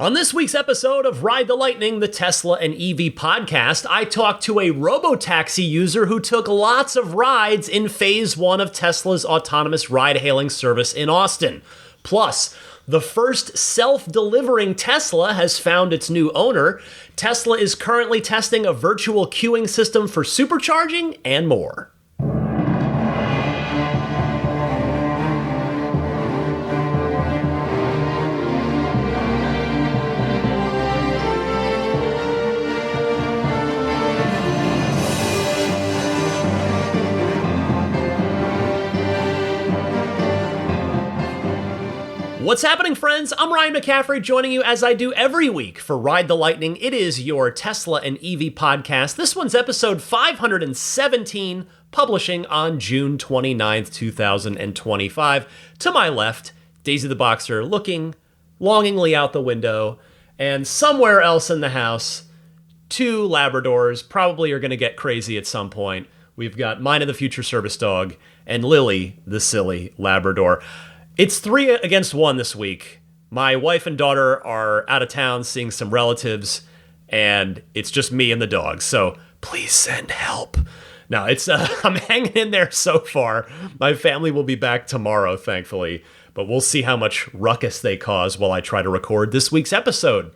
On this week's episode of Ride the Lightning, the Tesla and EV podcast, I talked to a Robotaxi user who took lots of rides in phase one of Tesla's autonomous ride-hailing service in Austin. Plus, the first self-delivering Tesla has found its new owner. Tesla is currently testing a virtual queuing system for supercharging and more. What's happening, friends? I'm Ryan McCaffrey, joining you as I do every week for Ride the Lightning. It is your Tesla and EV podcast. This one's episode 517, publishing on June 29th, 2025. To my left, Daisy the Boxer looking longingly out the window, and somewhere else in the house, two Labradors probably are going to get crazy at some point. We've got Mine of the Future Service Dog and Lily, the silly Labrador. It's 3 against 1 this week. My wife and daughter are out of town seeing some relatives, and it's just me and the dog, so please send help. Now, I'm hanging in there so far. My family will be back tomorrow, thankfully, but we'll see how much ruckus they cause while I try to record this week's episode.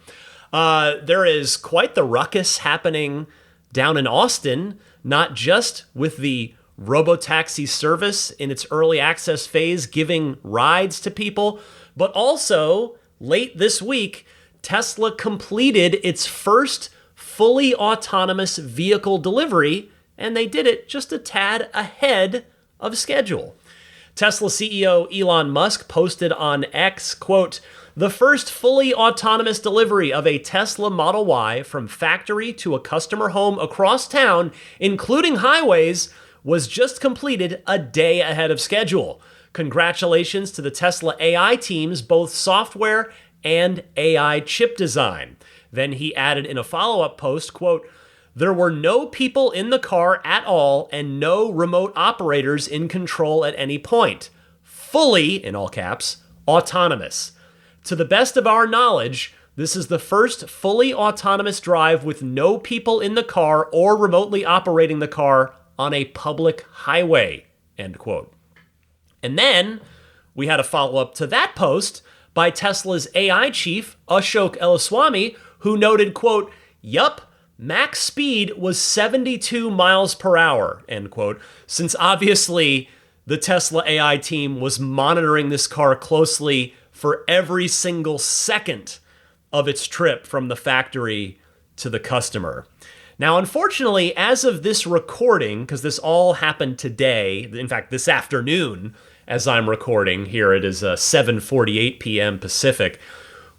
There is quite the ruckus happening down in Austin, not just with the Robotaxi service in its early access phase, giving rides to people, but also late this week, Tesla completed its first fully autonomous vehicle delivery, and they did it just a tad ahead of schedule. Tesla CEO Elon Musk posted on X, quote, "The first fully autonomous delivery of a Tesla Model Y from factory to a customer home across town, including highways, was just completed a day ahead of schedule. Congratulations to the Tesla AI teams, both software and AI chip design." Then he added in a follow-up post, quote, "There were no people in the car at all and no remote operators in control at any point. Fully," in all caps, "autonomous. To the best of our knowledge, this is the first fully autonomous drive with no people in the car or remotely operating the car on a public highway," end quote. And then we had a follow-up to that post by Tesla's AI chief, Ashok Ellaswamy, who noted, quote, "Yup, max speed was 72 miles per hour," end quote, since obviously the Tesla AI team was monitoring this car closely for every single second of its trip from the factory to the customer. Now, unfortunately, as of this recording, because this all happened today, in fact, this afternoon, as I'm recording, here it is 7:48 p.m. Pacific,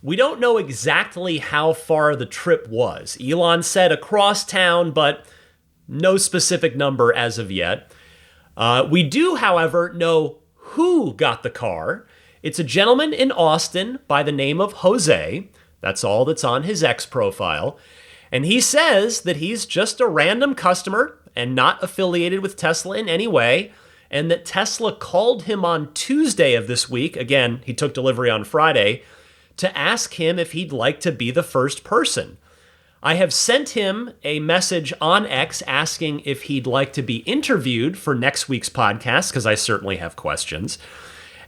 we don't know exactly how far the trip was. Elon said across town, but no specific number as of yet. We do, however, know who got the car. It's a gentleman in Austin by the name of Jose. That's all that's on his X profile. And he says that he's just a random customer and not affiliated with Tesla in any way, and that Tesla called him on Tuesday of this week, again, he took delivery on Friday, to ask him if he'd like to be the first person. I have sent him a message on X asking if he'd like to be interviewed for next week's podcast, because I certainly have questions.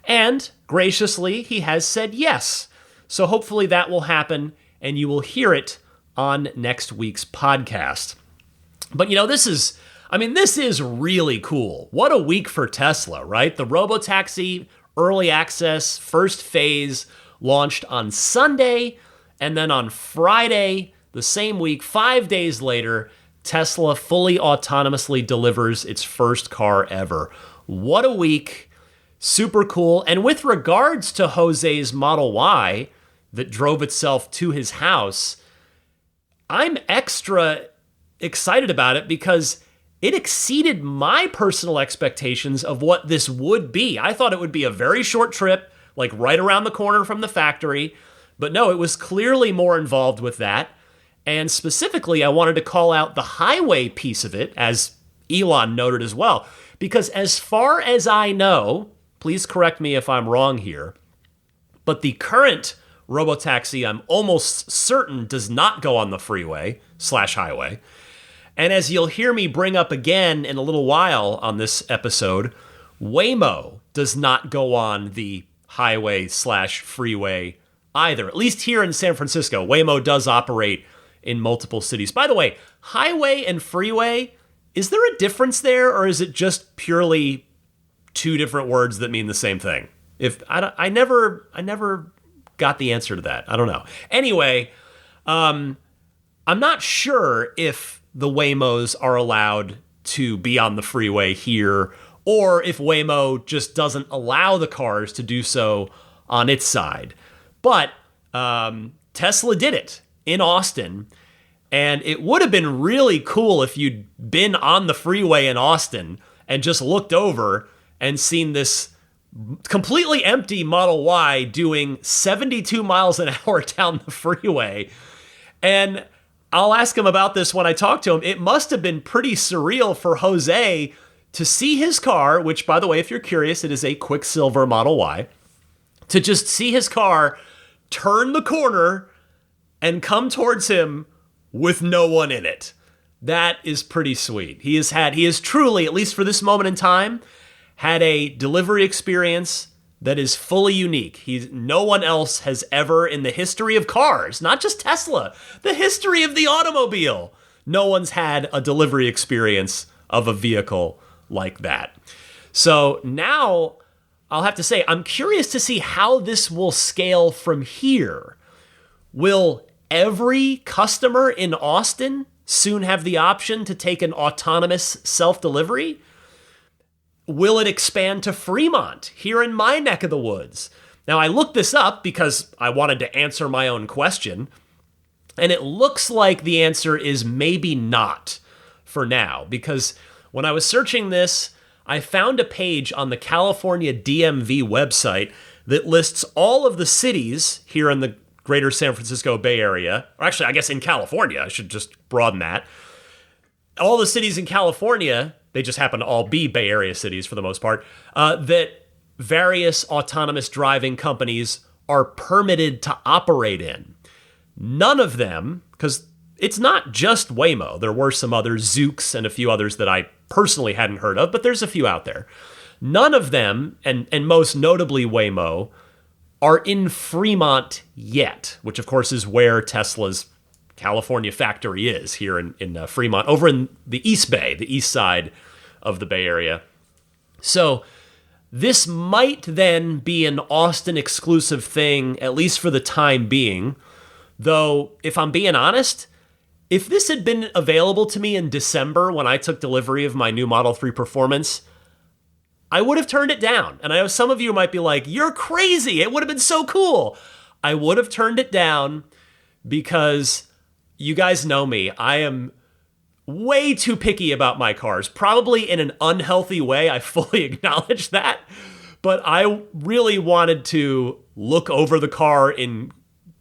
And graciously, he has said yes. So hopefully that will happen, and you will hear it on next week's podcast. But this is really cool. What a week for Tesla, right? The Robotaxi early access first phase launched on Sunday, and then on Friday, the same week, 5 days later, Tesla fully autonomously delivers its first car ever. What a week. Super cool. And with regards to Jose's Model Y that drove itself to his house, I'm extra excited about it because it exceeded my personal expectations of what this would be. I thought it would be a very short trip, like right around the corner from the factory. But no, it was clearly more involved with that. And specifically, I wanted to call out the highway piece of it, as Elon noted as well. Because as far as I know, please correct me if I'm wrong here, but the current Robotaxi, I'm almost certain, does not go on the freeway/highway. And as you'll hear me bring up again in a little while on this episode, Waymo does not go on the highway/freeway either. At least here in San Francisco, Waymo does operate in multiple cities. By the way, highway and freeway, is there a difference there, or is it just purely two different words that mean the same thing? I never got the answer to that. I don't know. Anyway, I'm not sure if the Waymos are allowed to be on the freeway here, or if Waymo just doesn't allow the cars to do so on its side. But Tesla did it in Austin, and it would have been really cool if you'd been on the freeway in Austin and just looked over and seen this completely empty Model Y doing 72 miles an hour down the freeway. And I'll ask him about this when I talk to him. It must have been pretty surreal for Jose to see his car, which, by the way, if you're curious, it is a Quicksilver Model Y, to just see his car turn the corner and come towards him with no one in it. That is pretty sweet. He has truly, at least for this moment in time, had a delivery experience that is fully unique. No one else has ever, in the history of cars, not just Tesla, the history of the automobile, no one's had a delivery experience of a vehicle like that. So now I'll have to say, I'm curious to see how this will scale from here. Will every customer in Austin soon have the option to take an autonomous self-delivery? Will it expand to Fremont, here in my neck of the woods? Now, I looked this up because I wanted to answer my own question, and it looks like the answer is maybe not for now, because when I was searching this, I found a page on the California DMV website that lists all of the cities here in the greater San Francisco Bay Area, or actually, I guess in California, I should just broaden that. All the cities in California, they just happen to all be Bay Area cities for the most part, that various autonomous driving companies are permitted to operate in. None of them, because it's not just Waymo. There were some others, Zoox and a few others that I personally hadn't heard of, but there's a few out there. None of them, and most notably Waymo, are in Fremont yet, which of course is where Tesla's California factory is, here in Fremont, over in the East Bay, the east side of the Bay Area. So this might then be an Austin exclusive thing, at least for the time being. Though, if I'm being honest, if this had been available to me in December when I took delivery of my new Model 3 Performance, I would have turned it down. And I know some of you might be like, you're crazy. It would have been so cool. I would have turned it down because you guys know me. I am way too picky about my cars, probably in an unhealthy way. I fully acknowledge that. But I really wanted to look over the car in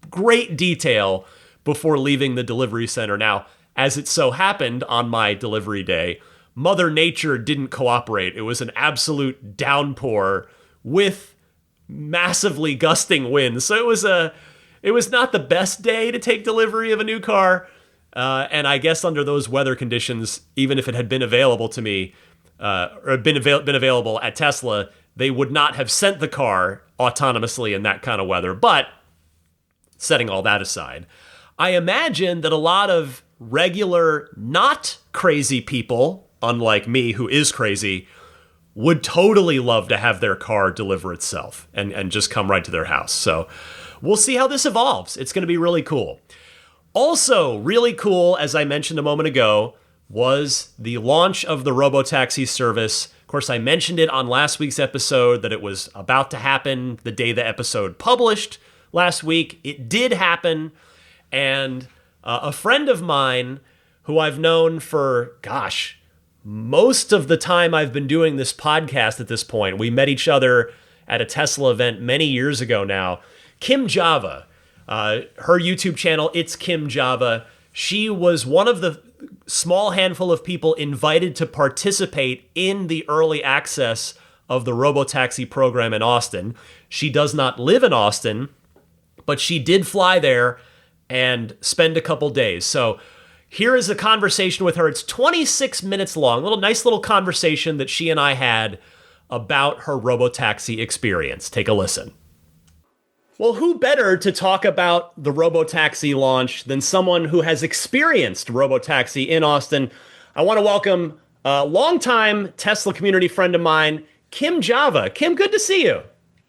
great detail before leaving the delivery center. Now, as it so happened on my delivery day, Mother Nature didn't cooperate. It was an absolute downpour with massively gusting winds. So it was not the best day to take delivery of a new car. And I guess under those weather conditions, even if it had been available to me, or been available at Tesla, they would not have sent the car autonomously in that kind of weather. But setting all that aside, I imagine that a lot of regular, not crazy people, unlike me, who is crazy, would totally love to have their car deliver itself and just come right to their house. So we'll see how this evolves. It's going to be really cool. Also, really cool, as I mentioned a moment ago, was the launch of the Robotaxi service. Of course, I mentioned it on last week's episode that it was about to happen the day the episode published last week. It did happen, and a friend of mine who I've known for, most of the time I've been doing this podcast at this point. We met each other at a Tesla event many years ago now. Kim Java, her YouTube channel, It's Kim Java. She was one of the small handful of people invited to participate in the early access of the Robotaxi program in Austin. She does not live in Austin, but she did fly there and spend a couple days. So here is a conversation with her. It's 26 minutes long, nice little conversation that she and I had about her Robotaxi experience. Take a listen. Well, who better to talk about the Robotaxi launch than someone who has experienced Robotaxi in Austin? I want to welcome a longtime Tesla community friend of mine, Kim Java. Kim, good to see you.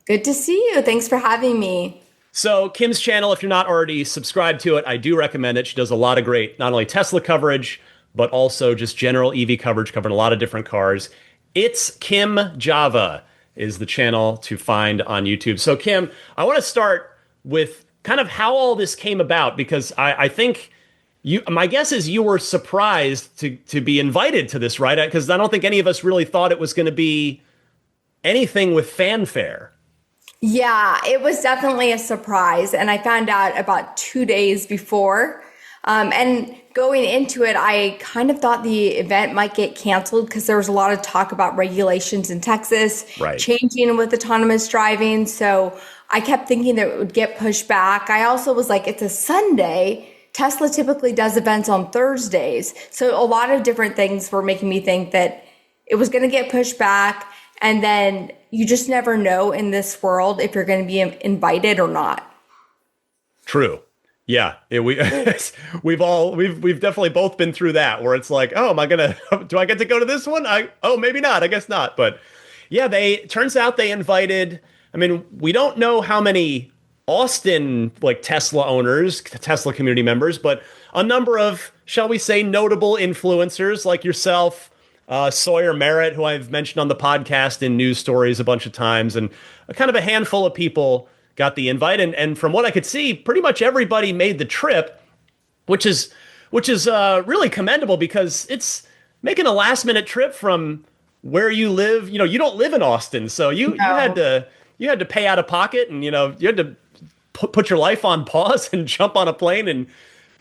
Good to see you. Thanks for having me. So Kim's channel, if you're not already subscribed to it, I do recommend it. She does a lot of great, not only Tesla coverage, but also just general EV coverage, covering a lot of different cars. It's Kim Java is the channel to find on YouTube. So Kim, I want to start with kind of how all this came about, because I think my guess is you were surprised to be invited to this, right? Because I don't think any of us really thought it was going to be anything with fanfare. Yeah, it was definitely a surprise. And I found out about 2 days before. And going into it, I kind of thought the event might get canceled because there was a lot of talk about regulations in Texas, changing with autonomous driving. So I kept thinking that it would get pushed back. I also was like, it's a Sunday. Tesla typically does events on Thursdays. So a lot of different things were making me think that it was going to get pushed back. And then you just never know in this world if you're going to be invited or not. True. Yeah, we've definitely both been through that, where it's like, oh, do I get to go to this one? Maybe not. I guess not. But yeah, turns out they invited, we don't know how many Austin Tesla owners, Tesla community members, but a number of, shall we say, notable influencers like yourself, Sawyer Merritt, who I've mentioned on the podcast in news stories a bunch of times, and kind of a handful of people got the invite. And from what I could see, pretty much everybody made the trip, which is really commendable, because it's making a last minute trip from where you live. You don't live in Austin, so you had to pay out of pocket, and you had to put your life on pause and jump on a plane and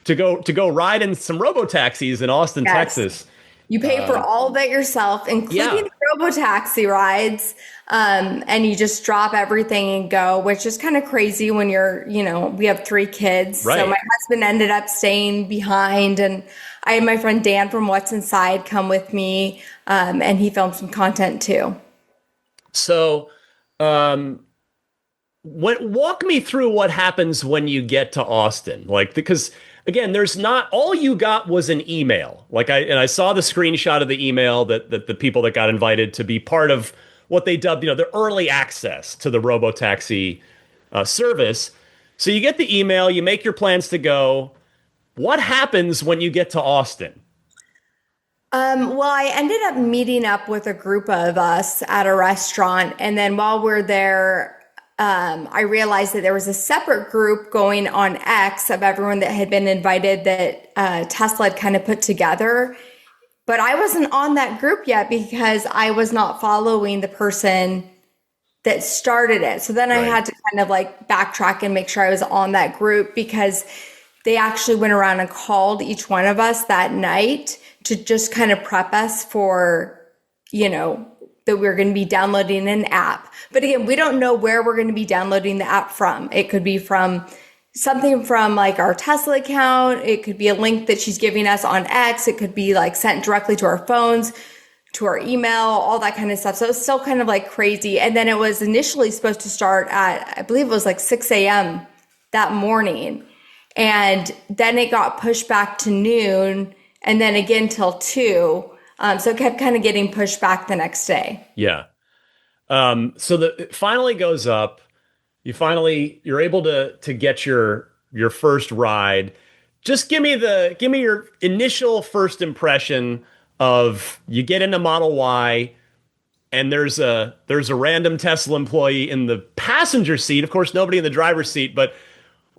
to go ride in some Robotaxis in Austin, Texas. You pay for all of that yourself, including the Robotaxi rides. And you just drop everything and go, which is kind of crazy when we have 3 kids. Right. So my husband ended up staying behind, and I had my friend Dan from What's Inside come with me. And he filmed some content too. So, walk me through what happens when you get to Austin, because again, there's not, all you got was an email. I saw the screenshot of the email that the people that got invited to be part of what they dubbed, the early access to the Robotaxi service. So you get the email, you make your plans to go. What happens when you get to Austin? Well, I ended up meeting up with a group of us at a restaurant. And then while we're there, I realized that there was a separate group going on X of everyone that had been invited that Tesla had kind of put together. But I wasn't on that group yet because I was not following the person that started it. So then I had to kind of backtrack and make sure I was on that group, because they actually went around and called each one of us that night to just kind of prep us for, that we're going to be downloading an app. But again, we don't know where we're going to be downloading the app from. It could be from something from our Tesla account. It could be a link that she's giving us on X. It could be sent directly to our phones, to our email, all that kind of stuff. So it's still kind of crazy. And then it was initially supposed to start at, I believe it was 6 a.m. that morning. And then it got pushed back to noon, and then again till 2. So it kept kind of getting pushed back the next day. Yeah. So it finally goes up. You're able to get your first ride. Just give me your initial first impression of, you get into Model Y, and there's a random Tesla employee in the passenger seat. Of course, nobody in the driver's seat. But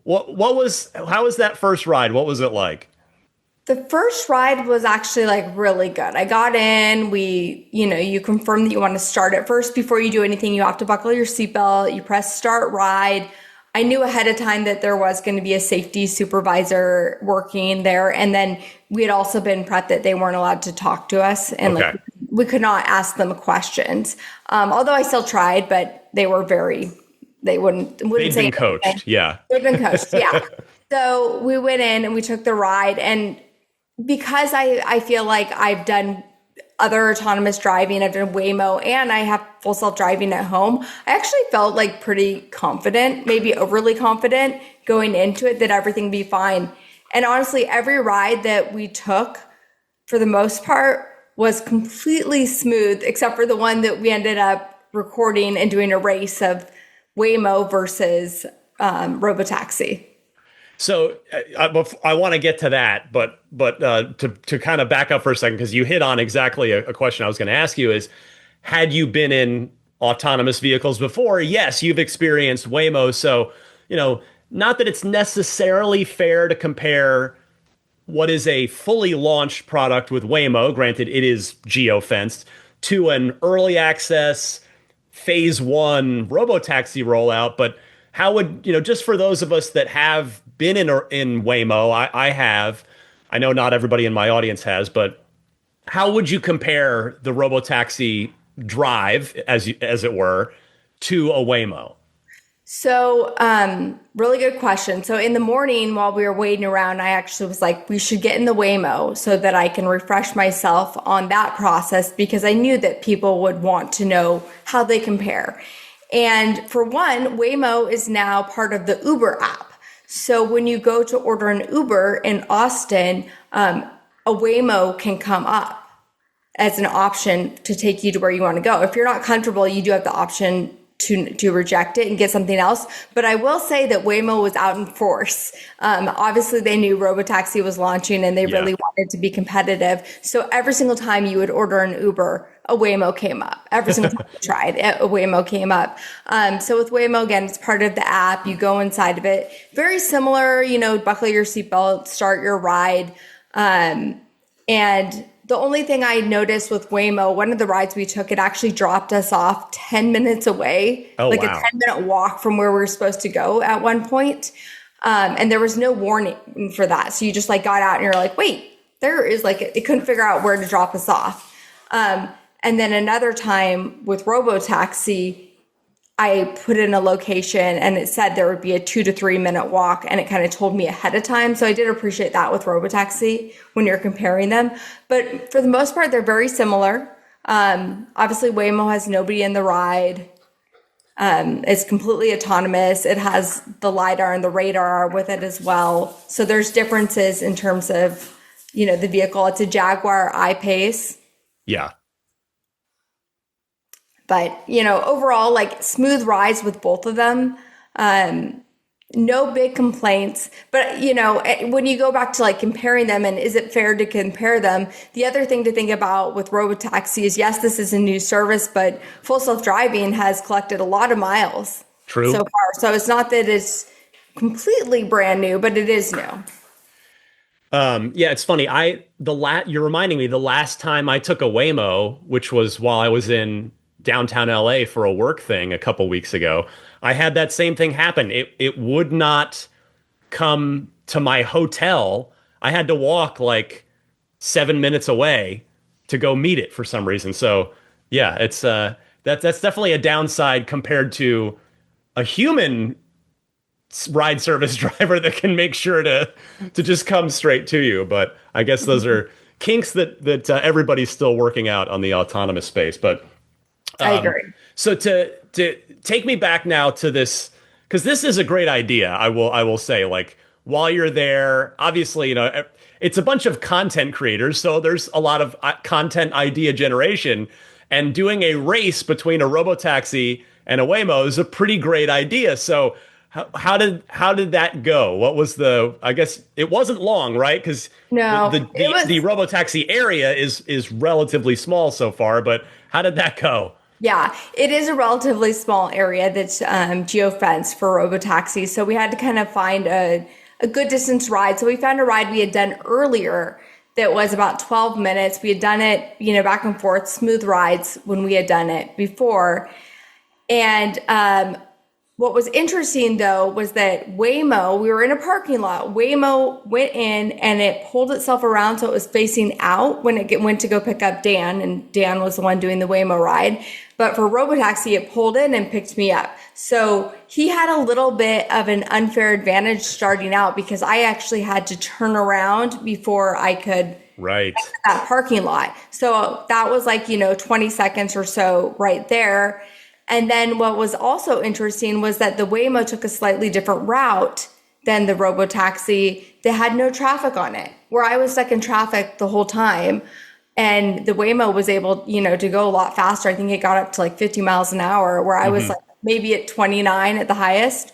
how was that first ride? What was it like? The first ride was actually really good. I got in, you confirm that you want to start it. First, before you do anything, you have to buckle your seatbelt, you press start ride. I knew ahead of time that there was going to be a safety supervisor working there. And then we had also been prepped that they weren't allowed to talk to us, and we could not ask them questions. Although I still tried, but they were very they wouldn't They'd say been coached. anything. Yeah. They'd been coached. Yeah. So we went in and we took the ride. And because I feel like I've done other autonomous driving, I've done Waymo, and I have full self-driving at home, I actually felt like pretty confident, maybe overly confident going into it that everything would be fine. And honestly, every ride that we took, for the most part, was completely smooth, except for the one that we ended up recording and doing a race of Waymo versus Robotaxi. So I want to get to that, but to kind of back up for a second, because you hit on exactly a question I was going to ask you is, had you been in autonomous vehicles before? Yes, you've experienced Waymo. So, not that it's necessarily fair to compare what is a fully launched product with Waymo, granted it is geo-fenced, to an early access phase 1 Robotaxi rollout. But how would, just for those of us that have been in Waymo, I have, I know not everybody in my audience has, but how would you compare the Robotaxi drive, as it were, to a Waymo? So, really good question. So in the morning while we were waiting around, I actually was like, we should get in the Waymo so that I can refresh myself on that process, because I knew that people would want to know how they compare. And for one, Waymo is now part of the Uber app. So when you go to order an Uber in Austin, a Waymo can come up as an option to take you to where you want to go. If you're not comfortable, you do have the option to reject it and get something else. But I will say that Waymo was out in force. Obviously, they knew Robotaxi was launching and they really wanted to be competitive. So every single time you would order an Uber, a Waymo came up. Every single time you tried, a Waymo came up. So with Waymo, again, it's part of the app. You go inside of it. Very similar, buckle your seatbelt, start your ride. And the only thing I noticed with Waymo, one of the rides we took, it actually dropped us off 10 minutes away, a 10-minute walk from where we were supposed to go at one point. And there was no warning for that. So you just got out and you're like, wait, there is it couldn't figure out where to drop us off. And then another time with Robotaxi, I put in a location and it said there would be a 2 to 3 minute walk, and it kind of told me ahead of time. So I did appreciate that with Robotaxi when you're comparing them. But for the most part, they're very similar. Obviously, Waymo has nobody in the ride. It's completely autonomous. It has the LiDAR and the radar with it as well. So there's differences in terms of, the vehicle. It's a Jaguar I-Pace. Yeah. But, overall, smooth rides with both of them. No big complaints. But, when you go back to comparing them and is it fair to compare them, the other thing to think about with Robotaxi is, yes, this is a new service, but full self-driving has collected a lot of miles. True. So far. So it's not that it's completely brand new, but it is new. Yeah, it's funny. You're reminding me, the last time I took a Waymo, which was while I was in downtown LA for a work thing a couple weeks ago, I had that same thing happen. It would not come to my hotel. I had to walk 7 minutes away to go meet it for some reason. So yeah, it's that's definitely a downside compared to a human ride service driver that can make sure to just come straight to you. But I guess those are kinks that everybody's still working out on the autonomous space. But I agree. So to take me back now to this, because this is a great idea. I will say, while you're there, obviously, it's a bunch of content creators, so there's a lot of content idea generation, and doing a race between a Robotaxi and a Waymo is a pretty great idea. So how did that go? What was I guess it wasn't long, right? Because the Robotaxi area is relatively small so far, but how did that go? Yeah, it is a relatively small area that's geo-fenced for Robotaxi. So we had to kind of find a good distance ride. So we found a ride we had done earlier that was about 12 minutes. We had done it, back and forth, smooth rides when we had done it before. And what was interesting, though, was that Waymo, we were in a parking lot. Waymo went in and it pulled itself around so it was facing out when it went to go pick up Dan. And Dan was the one doing the Waymo ride. But for Robotaxi, it pulled in and picked me up. So he had a little bit of an unfair advantage starting out because I actually had to turn around before I could exit that parking lot. So that was like, 20 seconds or so right there. And then what was also interesting was that the Waymo took a slightly different route than the Robotaxi. They had no traffic on it, where I was stuck in traffic the whole time. And the Waymo was able, to go a lot faster. I think it got up to like 50 miles an hour, where I was like maybe at 29 at the highest.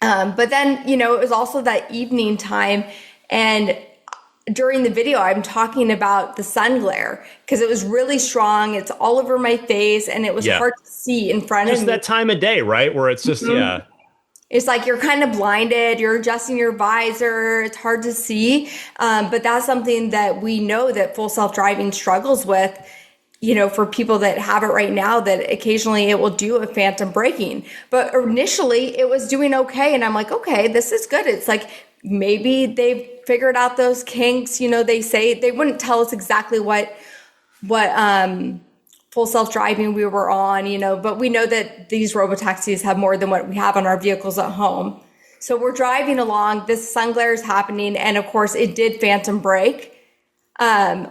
But then, it was also that evening time. And during the video, I'm talking about the sun glare because it was really strong. It's all over my face and it was hard to see in front of me. Just that time of day, right? Where it's just, It's like you're kind of blinded. You're adjusting your visor. It's hard to see. But that's something that we know that full self-driving struggles with, for people that have it right now, that occasionally it will do a phantom braking. But initially it was doing okay. And I'm like, okay, this is good. It's like maybe they've figured out those kinks. They say they wouldn't tell us exactly what full self-driving we were on, but we know that these robotaxis have more than what we have on our vehicles at home. So we're driving along, this sun glare is happening, and of course it did phantom brake,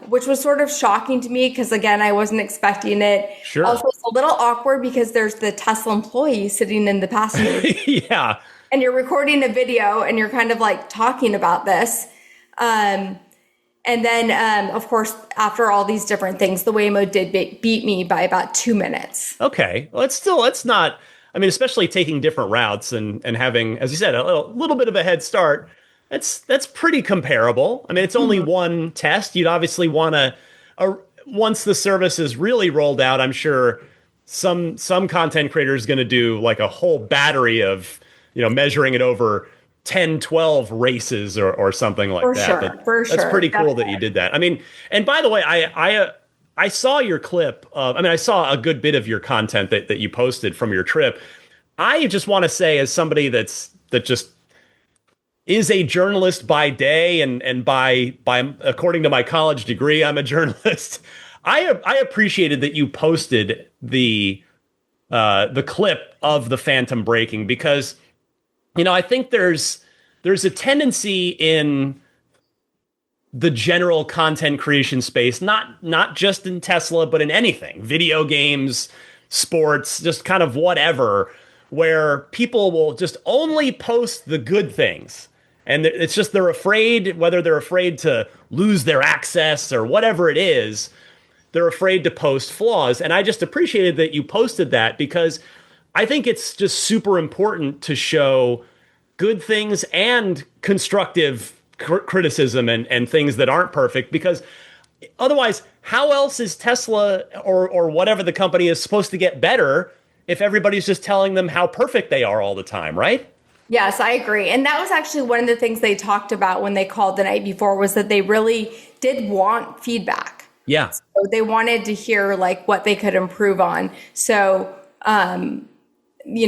which was sort of shocking to me because, again, I wasn't expecting it. Sure. Also, it's a little awkward because there's the Tesla employee sitting in the passenger seat. Yeah. And you're recording a video and you're kind of like talking about this. And then, of course, after all these different things, the Waymo did beat me by about 2 minutes. Okay. Well, it's not, I mean, especially taking different routes and having, as you said, a little bit of a head start. That's pretty comparable. I mean, it's only one test. You'd obviously want to, once the service is really rolled out, I'm sure some content creator is going to do like a whole battery of, measuring it over 10, 12 races or something like that. For sure. That's pretty cool that you did that. I mean, and by the way, I saw your clip of, I saw a good bit of your content that you posted from your trip. I just want to say, as somebody that just is a journalist by day and by according to my college degree, I'm a journalist. I appreciated that you posted the clip of the phantom braking because, I think there's a tendency in the general content creation space, not just in Tesla, but in anything, video games, sports, just kind of whatever, where people will just only post the good things. And it's just they're afraid, whether they're afraid to lose their access or whatever it is, they're afraid to post flaws. And I just appreciated that you posted that because I think it's just super important to show good things and constructive criticism and things that aren't perfect, because otherwise, how else is Tesla or whatever the company is supposed to get better if everybody's just telling them how perfect they are all the time, right? Yes, I agree. And that was actually one of the things they talked about when they called the night before, was that they really did want feedback. Yeah. So they wanted to hear like what they could improve on. So,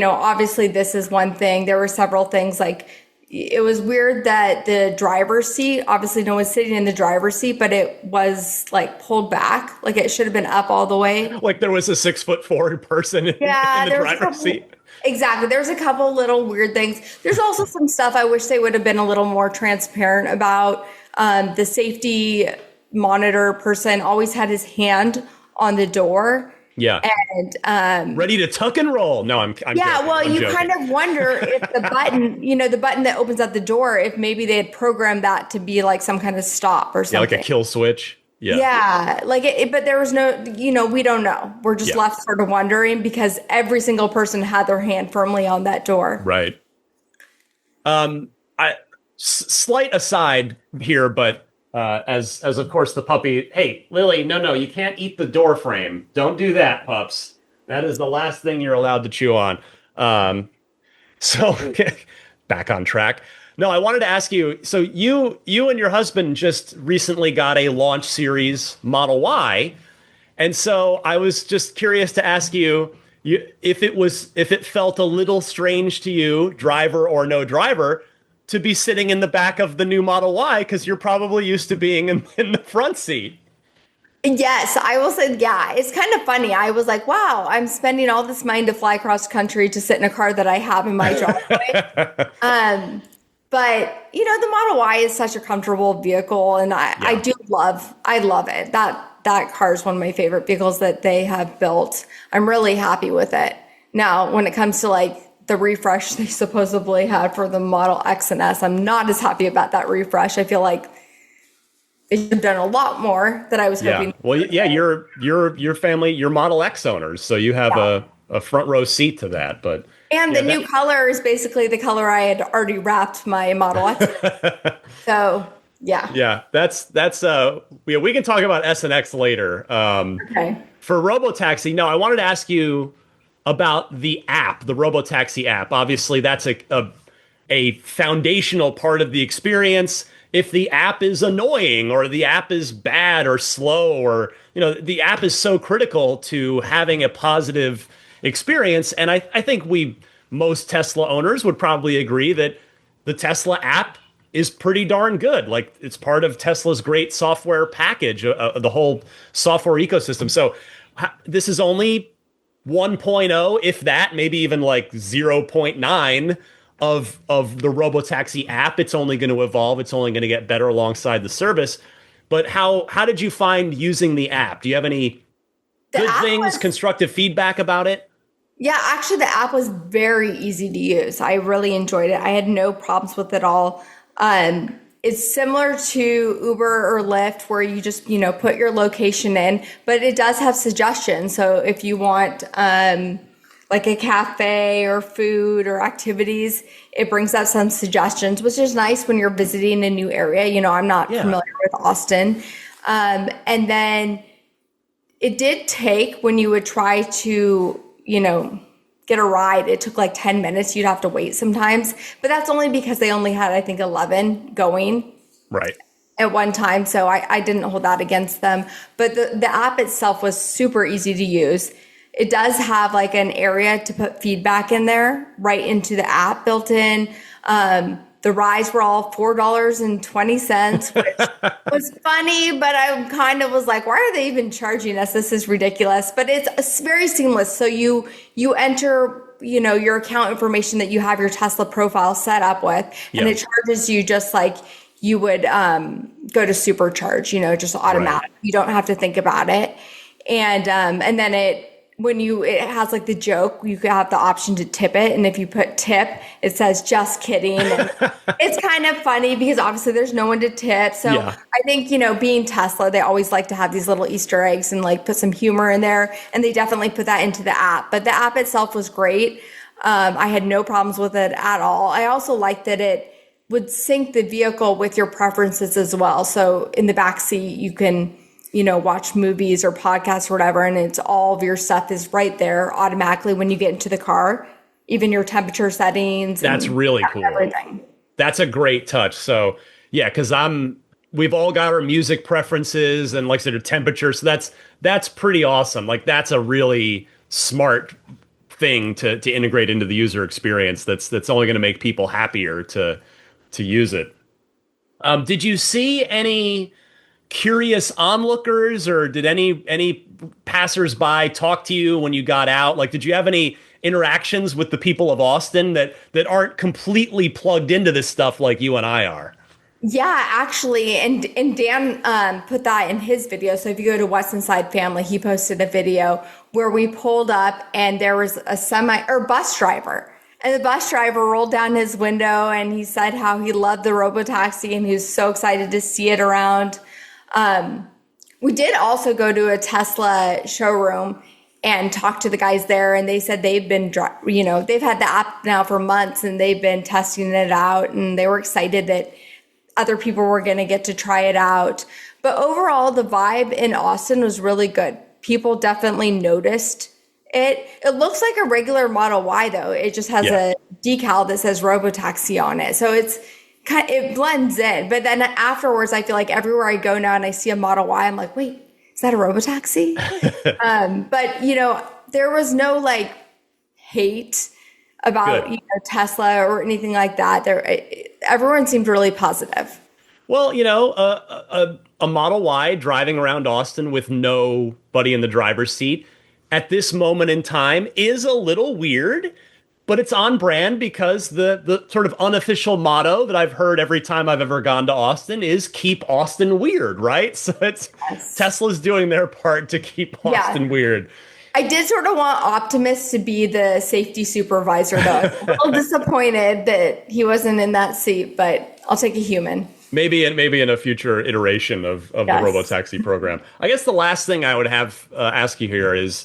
obviously this is one thing. There were several things, like it was weird that the driver's seat, obviously no one's sitting in the driver's seat, but it was like pulled back. Like it should have been up all the way. Like there was a 6'4" person in the driver's seat. Exactly. There's a couple little weird things. There's also some stuff I wish they would have been a little more transparent about. The safety monitor person always had his hand on the door. Yeah. And ready to tuck and roll. No, I'm yeah, joking. well, you kind of wonder if the button, the button that opens up the door, if maybe they had programmed that to be like some kind of stop or something. Yeah, like a kill switch. Yeah. Yeah. Like but there was no, we don't know. We're just left sort of wondering because every single person had their hand firmly on that door. Right. Slight aside here, but as of course the puppy, hey, Lily, no, you can't eat the door frame. Don't do that, pups. That is the last thing you're allowed to chew on. So back on track. No, I wanted to ask you, so you and your husband just recently got a launch series Model Y. And so I was just curious to ask you if it felt a little strange to you, driver or no driver, to be sitting in the back of the new Model Y, because you're probably used to being in the front seat. Yes, I will say, yeah, it's kind of funny. I was like, wow, I'm spending all this money to fly across country to sit in a car that I have in my driveway. But the Model Y is such a comfortable vehicle, and Yeah. I love it. That car is one of my favorite vehicles that they have built. I'm really happy with it. Now, when it comes to like the refresh they supposedly had for the Model X and S, I'm not as happy about that refresh. I feel like they should have done a lot more that I was Yeah. hoping. Well, yeah, your family, you're Model X owners, so you have Yeah. a front row seat to that. But And yeah, the new color is basically the color I had already wrapped my Model X in. So, yeah. yeah, that's yeah, we can talk about S and X later. Okay. For Robotaxi, no, I wanted to ask you about the app, the Robotaxi app. Obviously, that's a foundational part of the experience. If the app is annoying or the app is bad or slow, or the app is so critical to having a positive experience. And I think most Tesla owners would probably agree that the Tesla app is pretty darn good. Like, it's part of Tesla's great software package, the whole software ecosystem. So this is only 1.0, if that, maybe even like 0.9 of the Robotaxi app. It's only going to evolve. It's only going to get better alongside the service. But how did you find using the app? Do you have any good things, constructive feedback about it? Yeah, actually, the app was very easy to use. I really enjoyed it. I had no problems with it at all. It's similar to Uber or Lyft, where you just, put your location in, but it does have suggestions. So if you want, like a cafe or food or activities, it brings up some suggestions, which is nice when you're visiting a new area. I'm not familiar with Austin. And then it did take, when you would try to, get a ride, it took like 10 minutes. You'd have to wait sometimes, but that's only because they only had, I think, 11 going Right. at one time. So I didn't hold that against them, but the app itself was super easy to use. It does have like an area to put feedback in there right into the app built in. The rides were all $4.20, which was funny, but I kind of was like, why are they even charging us? This is ridiculous. But it's very seamless. So you enter, your account information that you have your Tesla profile set up with, and it charges you just like you would go to Supercharge, just automatic. Right. You don't have to think about it. And then it has like the joke, you could have the option to tip it. And if you put tip, it says just kidding. And it's kind of funny because obviously there's no one to tip. So I think, being Tesla, they always like to have these little Easter eggs and like put some humor in there. And they definitely put that into the app. But the app itself was great. I had no problems with it at all. I also liked that it would sync the vehicle with your preferences as well. So in the back seat, you can watch movies or podcasts or whatever, and it's all of your stuff is right there automatically when you get into the car, even your temperature settings. That's really cool. Everything. That's a great touch. So yeah, because we've all got our music preferences and like I said, our temperature. So that's pretty awesome. Like, that's a really smart thing to integrate into the user experience. That's only going to make people happier to use it. Did you see any curious onlookers, or did any passersby talk to you when you got out? Like, did you have any interactions with the people of Austin that aren't completely plugged into this stuff like you and I are? Yeah, actually, and Dan put that in his video. So if you go to What's Inside Family, he posted a video where we pulled up and there was a bus driver. And the bus driver rolled down his window and he said how he loved the Robotaxi and he was so excited to see it around. We did also go to a Tesla showroom and talk to the guys there, and they said they've been, they've had the app now for months and they've been testing it out, and they were excited that other people were going to get to try it out. But overall, the vibe in Austin was really good. People definitely noticed it. It looks like a regular Model Y though. It just has a decal that says Robotaxi on it. So it blends in, but then afterwards, I feel like everywhere I go now and I see a Model Y, I'm like, wait, is that a Robotaxi? But there was no like hate about Tesla or anything like that. Everyone seemed really positive. Well, a a Model Y driving around Austin with nobody in the driver's seat at this moment in time is a little weird, but it's on brand because the sort of unofficial motto that I've heard every time I've ever gone to Austin is keep Austin weird, right? So it's Tesla's doing their part to keep Austin weird. I did sort of want Optimus to be the safety supervisor, though. I was a little disappointed that he wasn't in that seat, but I'll take a human. Maybe in a future iteration of the Robotaxi program. I guess the last thing I would have ask you here is,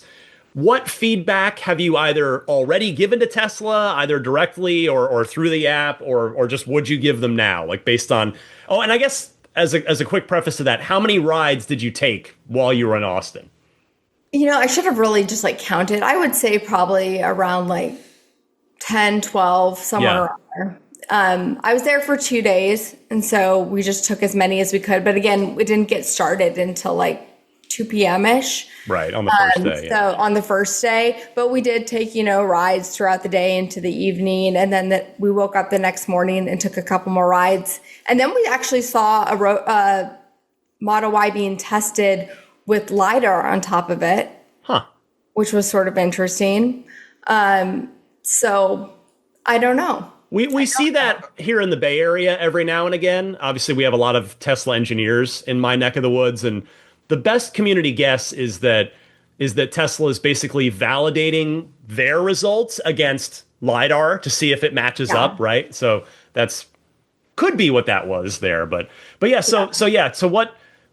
what feedback have you either already given to Tesla, either directly or through the app, or just would you give them now, like based on? Oh, and I guess as a quick preface to that, how many rides did you take while you were in Austin? I should have really just counted. I would say probably around 10, 12, somewhere around there. I was there for 2 days, and so we just took as many as we could. But again, we didn't get started until 2 p.m.-ish. Right, on the first day. So on the first day, but we did take, rides throughout the day into the evening. And then we woke up the next morning and took a couple more rides. And then we actually saw a Model Y being tested with LiDAR on top of it, which was sort of interesting. So I don't know. We see that here in the Bay Area every now and again. Obviously, we have a lot of Tesla engineers in my neck of the woods, and the best community guess is that Tesla is basically validating their results against LiDAR to see if it matches up, right? So could be what that was there, but yeah. So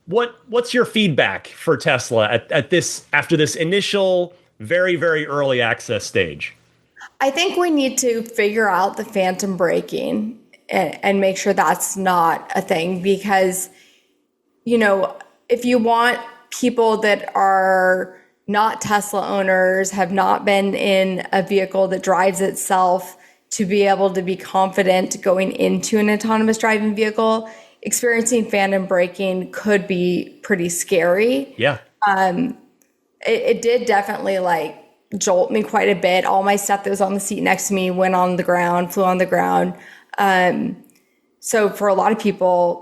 what's your feedback for Tesla at this, after this initial very, very early access stage? I think we need to figure out the phantom braking and make sure that's not a thing, because, if you want people that are not Tesla owners, have not been in a vehicle that drives itself, to be able to be confident going into an autonomous driving vehicle, experiencing phantom braking could be pretty scary. Yeah. It did definitely jolt me quite a bit. All my stuff that was on the seat next to me went on the ground, flew on the ground. So for a lot of people,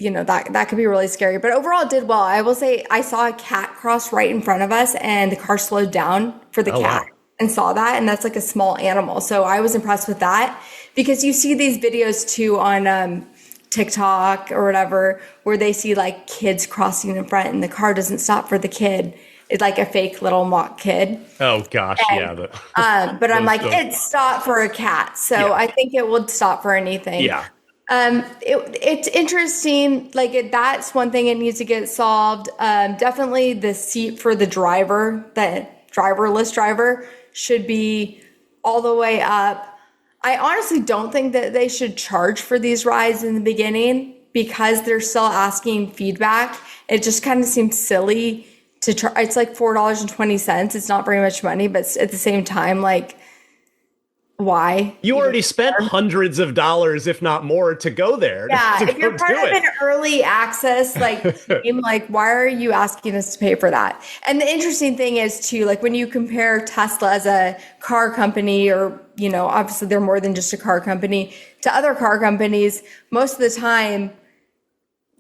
that could be really scary. But overall, it did well. I will say I saw a cat cross right in front of us, and the car slowed down for the cat. Wow. And saw that, and that's a small animal. So I was impressed with that, because you see these videos too on TikTok or whatever, where they see kids crossing in front and the car doesn't stop for the kid. It's a fake little mock kid. Oh gosh, and, yeah. But I'm it stopped for a cat, so I think it would stop for anything. Yeah. It's interesting. That's one thing it needs to get solved. Definitely the seat for the driver, the driverless driver, should be all the way up. I honestly don't think that they should charge for these rides in the beginning, because they're still asking feedback. It just kind of seems silly to try. It's $4.20. It's not very much money, but at the same time, why? You already spent hundreds of dollars, if not more, to go there. Yeah, if you're part of an early access team, why are you asking us to pay for that? And the interesting thing is too, when you compare Tesla as a car company, or obviously they're more than just a car company, to other car companies, most of the time,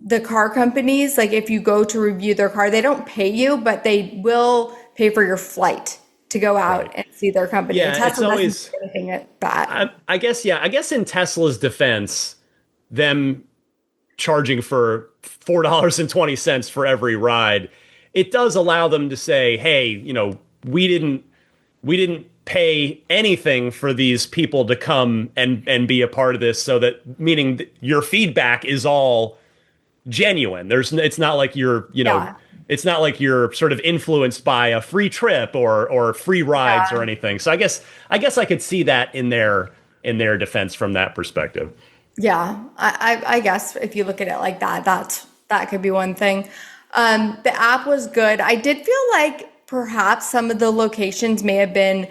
the car companies, if you go to review their car, they don't pay you, but they will pay for your flight to go out and see their company. Yeah, Tesla it's always doesn't do anything at that. I guess in Tesla's defense, them charging for $4.20 for every ride, it does allow them to say, hey, we didn't pay anything for these people to come and be a part of this, so that, meaning your feedback is all genuine. It's not like you're, it's not like you're sort of influenced by a free trip or free rides or anything. So I guess I could see that in their defense from that perspective. Yeah, I guess if you look at it like that, that could be one thing. The app was good. I did feel like perhaps some of the locations may have been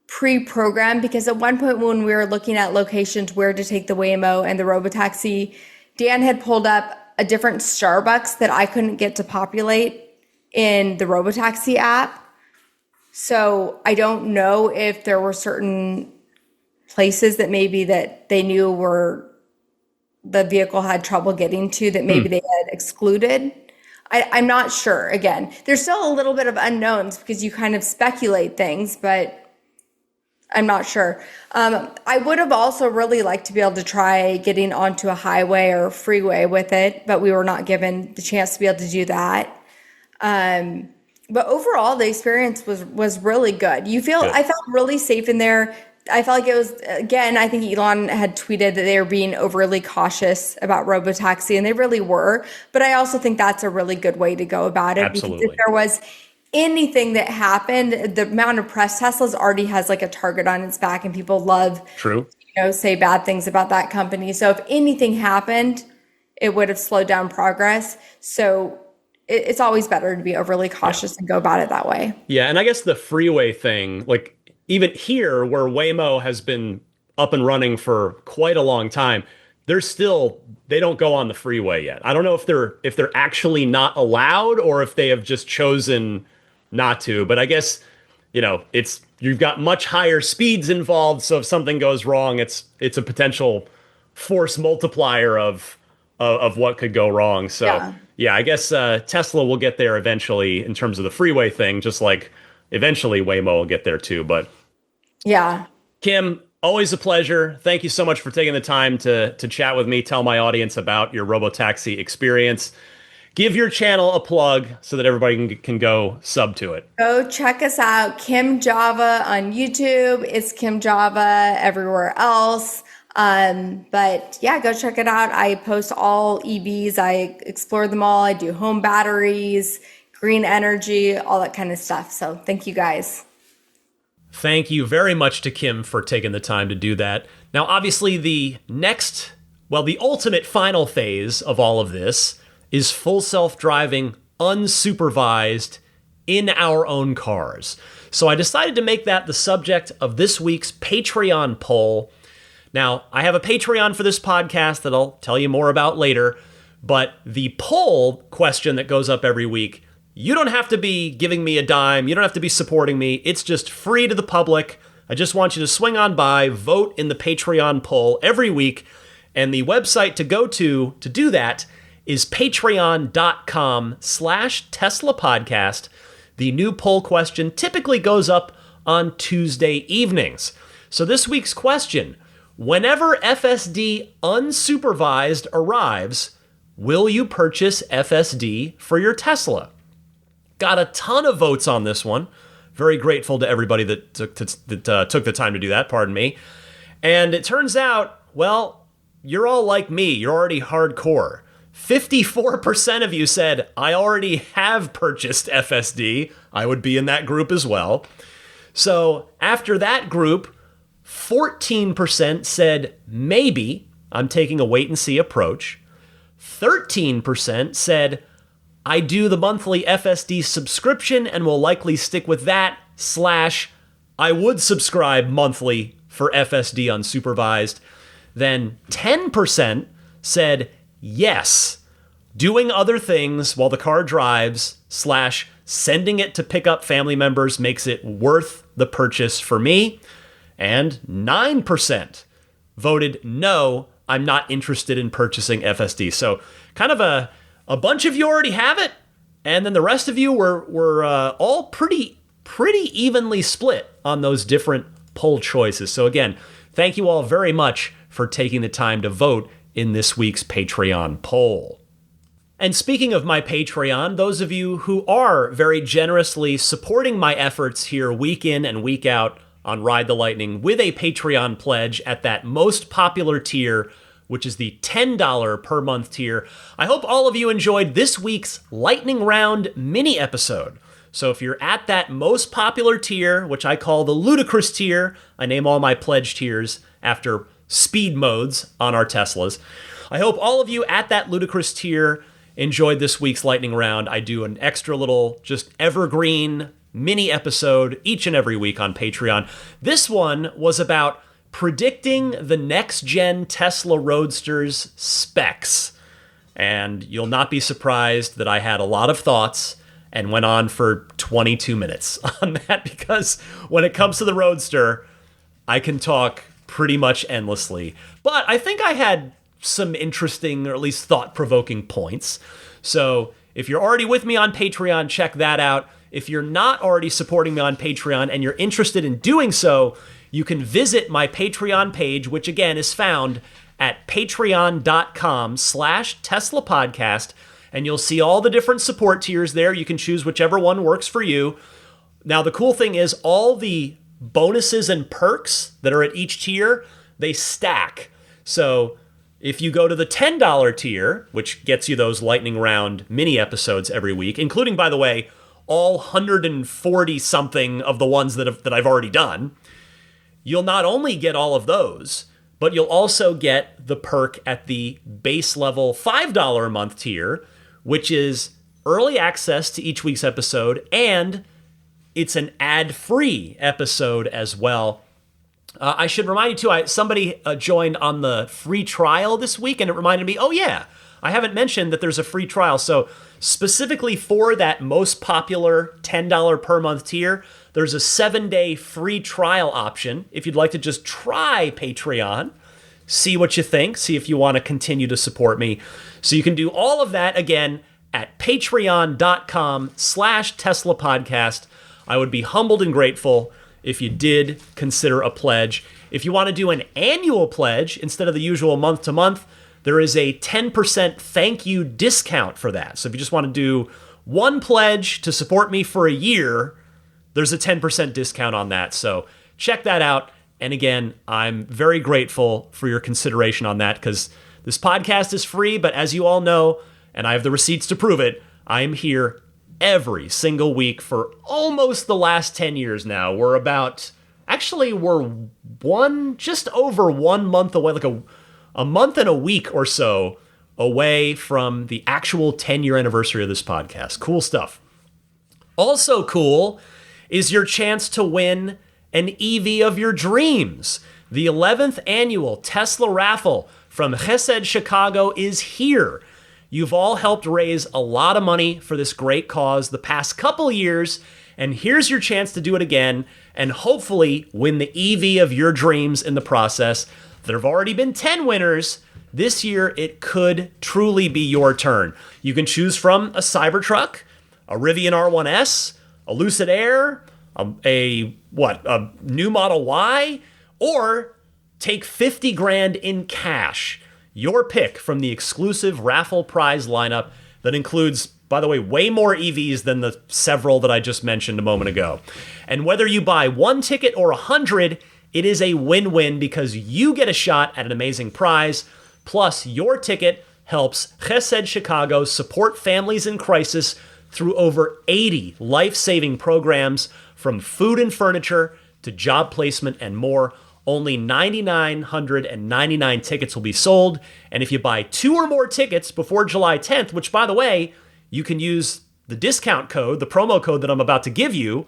pre-programmed, because at one point when we were looking at locations where to take the Waymo and the Robotaxi, Dan had pulled up a different Starbucks that I couldn't get to populate in the Robotaxi app. So I don't know if there were certain places that maybe that they knew were the vehicle had trouble getting to that maybe they had excluded. I'm not sure. Again, there's still a little bit of unknowns because you kind of speculate things, but I'm not sure. I would have also really liked to be able to try getting onto a highway or freeway with it, but we were not given the chance to be able to do that. But overall, the experience was really good. I felt really safe in there. I felt like it was, again, I think Elon had tweeted that they were being overly cautious about Robotaxi, and they really were. But I also think that's a really good way to go about it. Absolutely. Because if there was anything that happened, the amount of press Tesla's already has like a target on its back, and people love, True. Say bad things about that company. So if anything happened, it would have slowed down progress. So it's always better to be overly cautious and go about it that way. Yeah, and I guess the freeway thing, like even here where Waymo has been up and running for quite a long time, they don't go on the freeway yet. I don't know if they're actually not allowed or if they have just chosen not to, but I guess, you've got much higher speeds involved, so if something goes wrong, it's a potential force multiplier of what could go wrong. So yeah, I guess Tesla will get there eventually in terms of the freeway thing, just like eventually Waymo will get there too. But yeah, Kim, always a pleasure. Thank you so much for taking the time to chat with me, tell my audience about your Robotaxi experience. Give your channel a plug so that everybody can go sub to it. Go check us out, Kim Java on YouTube. It's Kim Java everywhere else. But yeah, go check it out. I post all EVs. I explore them all. I do home batteries, green energy, all that kind of stuff. So thank you guys. Thank you very much to Kim for taking the time to do that. Now, obviously the ultimate final phase of all of this is full self-driving, unsupervised, in our own cars. So I decided to make that the subject of this week's Patreon poll. Now, I have a Patreon for this podcast that I'll tell you more about later, but the poll question that goes up every week, you don't have to be giving me a dime, you don't have to be supporting me, it's just free to the public. I just want you to swing on by, vote in the Patreon poll every week, and the website to go to do that is patreon.com/Tesla podcast. The new poll question typically goes up on Tuesday evenings. So this week's question: whenever FSD unsupervised arrives, will you purchase FSD for your Tesla? Got a ton of votes on this one. Very grateful to everybody that took the time to do that, pardon me. And it turns out, well, you're all like me. You're already hardcore. 54% of you said, I already have purchased FSD. I would be in that group as well. So after that group, 14% said, maybe, I'm taking a wait-and-see approach. 13% said, I do the monthly FSD subscription and will likely stick with that, / I would subscribe monthly for FSD unsupervised. Then 10% said, yes, doing other things while the car drives / sending it to pick up family members makes it worth the purchase for me. And 9% voted no, I'm not interested in purchasing FSD. So kind of a bunch of you already have it, and then the rest of you were all pretty evenly split on those different poll choices. So again, thank you all very much for taking the time to vote in this week's Patreon poll. And speaking of my Patreon, those of you who are very generously supporting my efforts here week in and week out on Ride the Lightning with a Patreon pledge at that most popular tier, which is the $10 per month tier. I hope all of you enjoyed this week's Lightning Round mini episode. So if you're at that most popular tier, which I call the ludicrous tier, I name all my pledge tiers after speed modes on our Teslas. I hope all of you at that ludicrous tier enjoyed this week's Lightning Round. I do an extra little just evergreen mini episode each and every week on Patreon. This one was about predicting the next-gen Tesla Roadster's specs. And you'll not be surprised that I had a lot of thoughts and went on for 22 minutes on that, because when it comes to the Roadster, I can talk pretty much endlessly. But I think I had some interesting or at least thought-provoking points. So if you're already with me on Patreon, check that out. If you're not already supporting me on Patreon and you're interested in doing so, you can visit my Patreon page, which again is found at patreon.com/Tesla Podcast, and you'll see all the different support tiers there. You can choose whichever one works for you. Now, the cool thing is all the bonuses and perks that are at each tier, they stack. So if you go to the $10 tier, which gets you those lightning round mini episodes every week, including, by the way, all 140 something of the ones that I've already done, you'll not only get all of those, but you'll also get the perk at the base level $5 a month tier, which is early access to each week's episode, and it's an ad-free episode as well. I should remind you, too, somebody joined on the free trial this week, and it reminded me, oh, yeah, I haven't mentioned that there's a free trial. So specifically for that most popular $10 per month tier, there's a 7-day free trial option if you'd like to just try Patreon, see what you think, see if you want to continue to support me. So you can do all of that, again, at patreon.com/Tesla Podcast. I would be humbled and grateful if you did consider a pledge. If you want to do an annual pledge instead of the usual month-to-month, there is a 10% thank you discount for that. So if you just want to do one pledge to support me for a year, there's a 10% discount on that. So check that out. And again, I'm very grateful for your consideration on that because this podcast is free, but as you all know, and I have the receipts to prove it, I am here every single week for almost the last 10 years now. We're just over 1 month away, like a month and a week or so away from the actual 10-year anniversary of this podcast. Cool stuff. Also cool is your chance to win an EV of your dreams. The 11th annual Tesla raffle from Chesed Chicago is here. You've all helped raise a lot of money for this great cause the past couple years, and here's your chance to do it again and hopefully win the EV of your dreams in the process. There have already been 10 winners. This year, it could truly be your turn. You can choose from a Cybertruck, a Rivian R1S, a Lucid Air, a new Model Y, or take 50 grand in cash. Your pick from the exclusive raffle prize lineup that includes, by the way, way more EVs than the several that I just mentioned a moment ago. And whether you buy one ticket or 100, it is a win-win because you get a shot at an amazing prize. Plus, your ticket helps Chesed Chicago support families in crisis through over 80 life-saving programs, from food and furniture to job placement and more. Only 9,999 tickets will be sold, and if you buy 2 or more tickets before July 10th, which, by the way, you can use the discount code, the promo code that I'm about to give you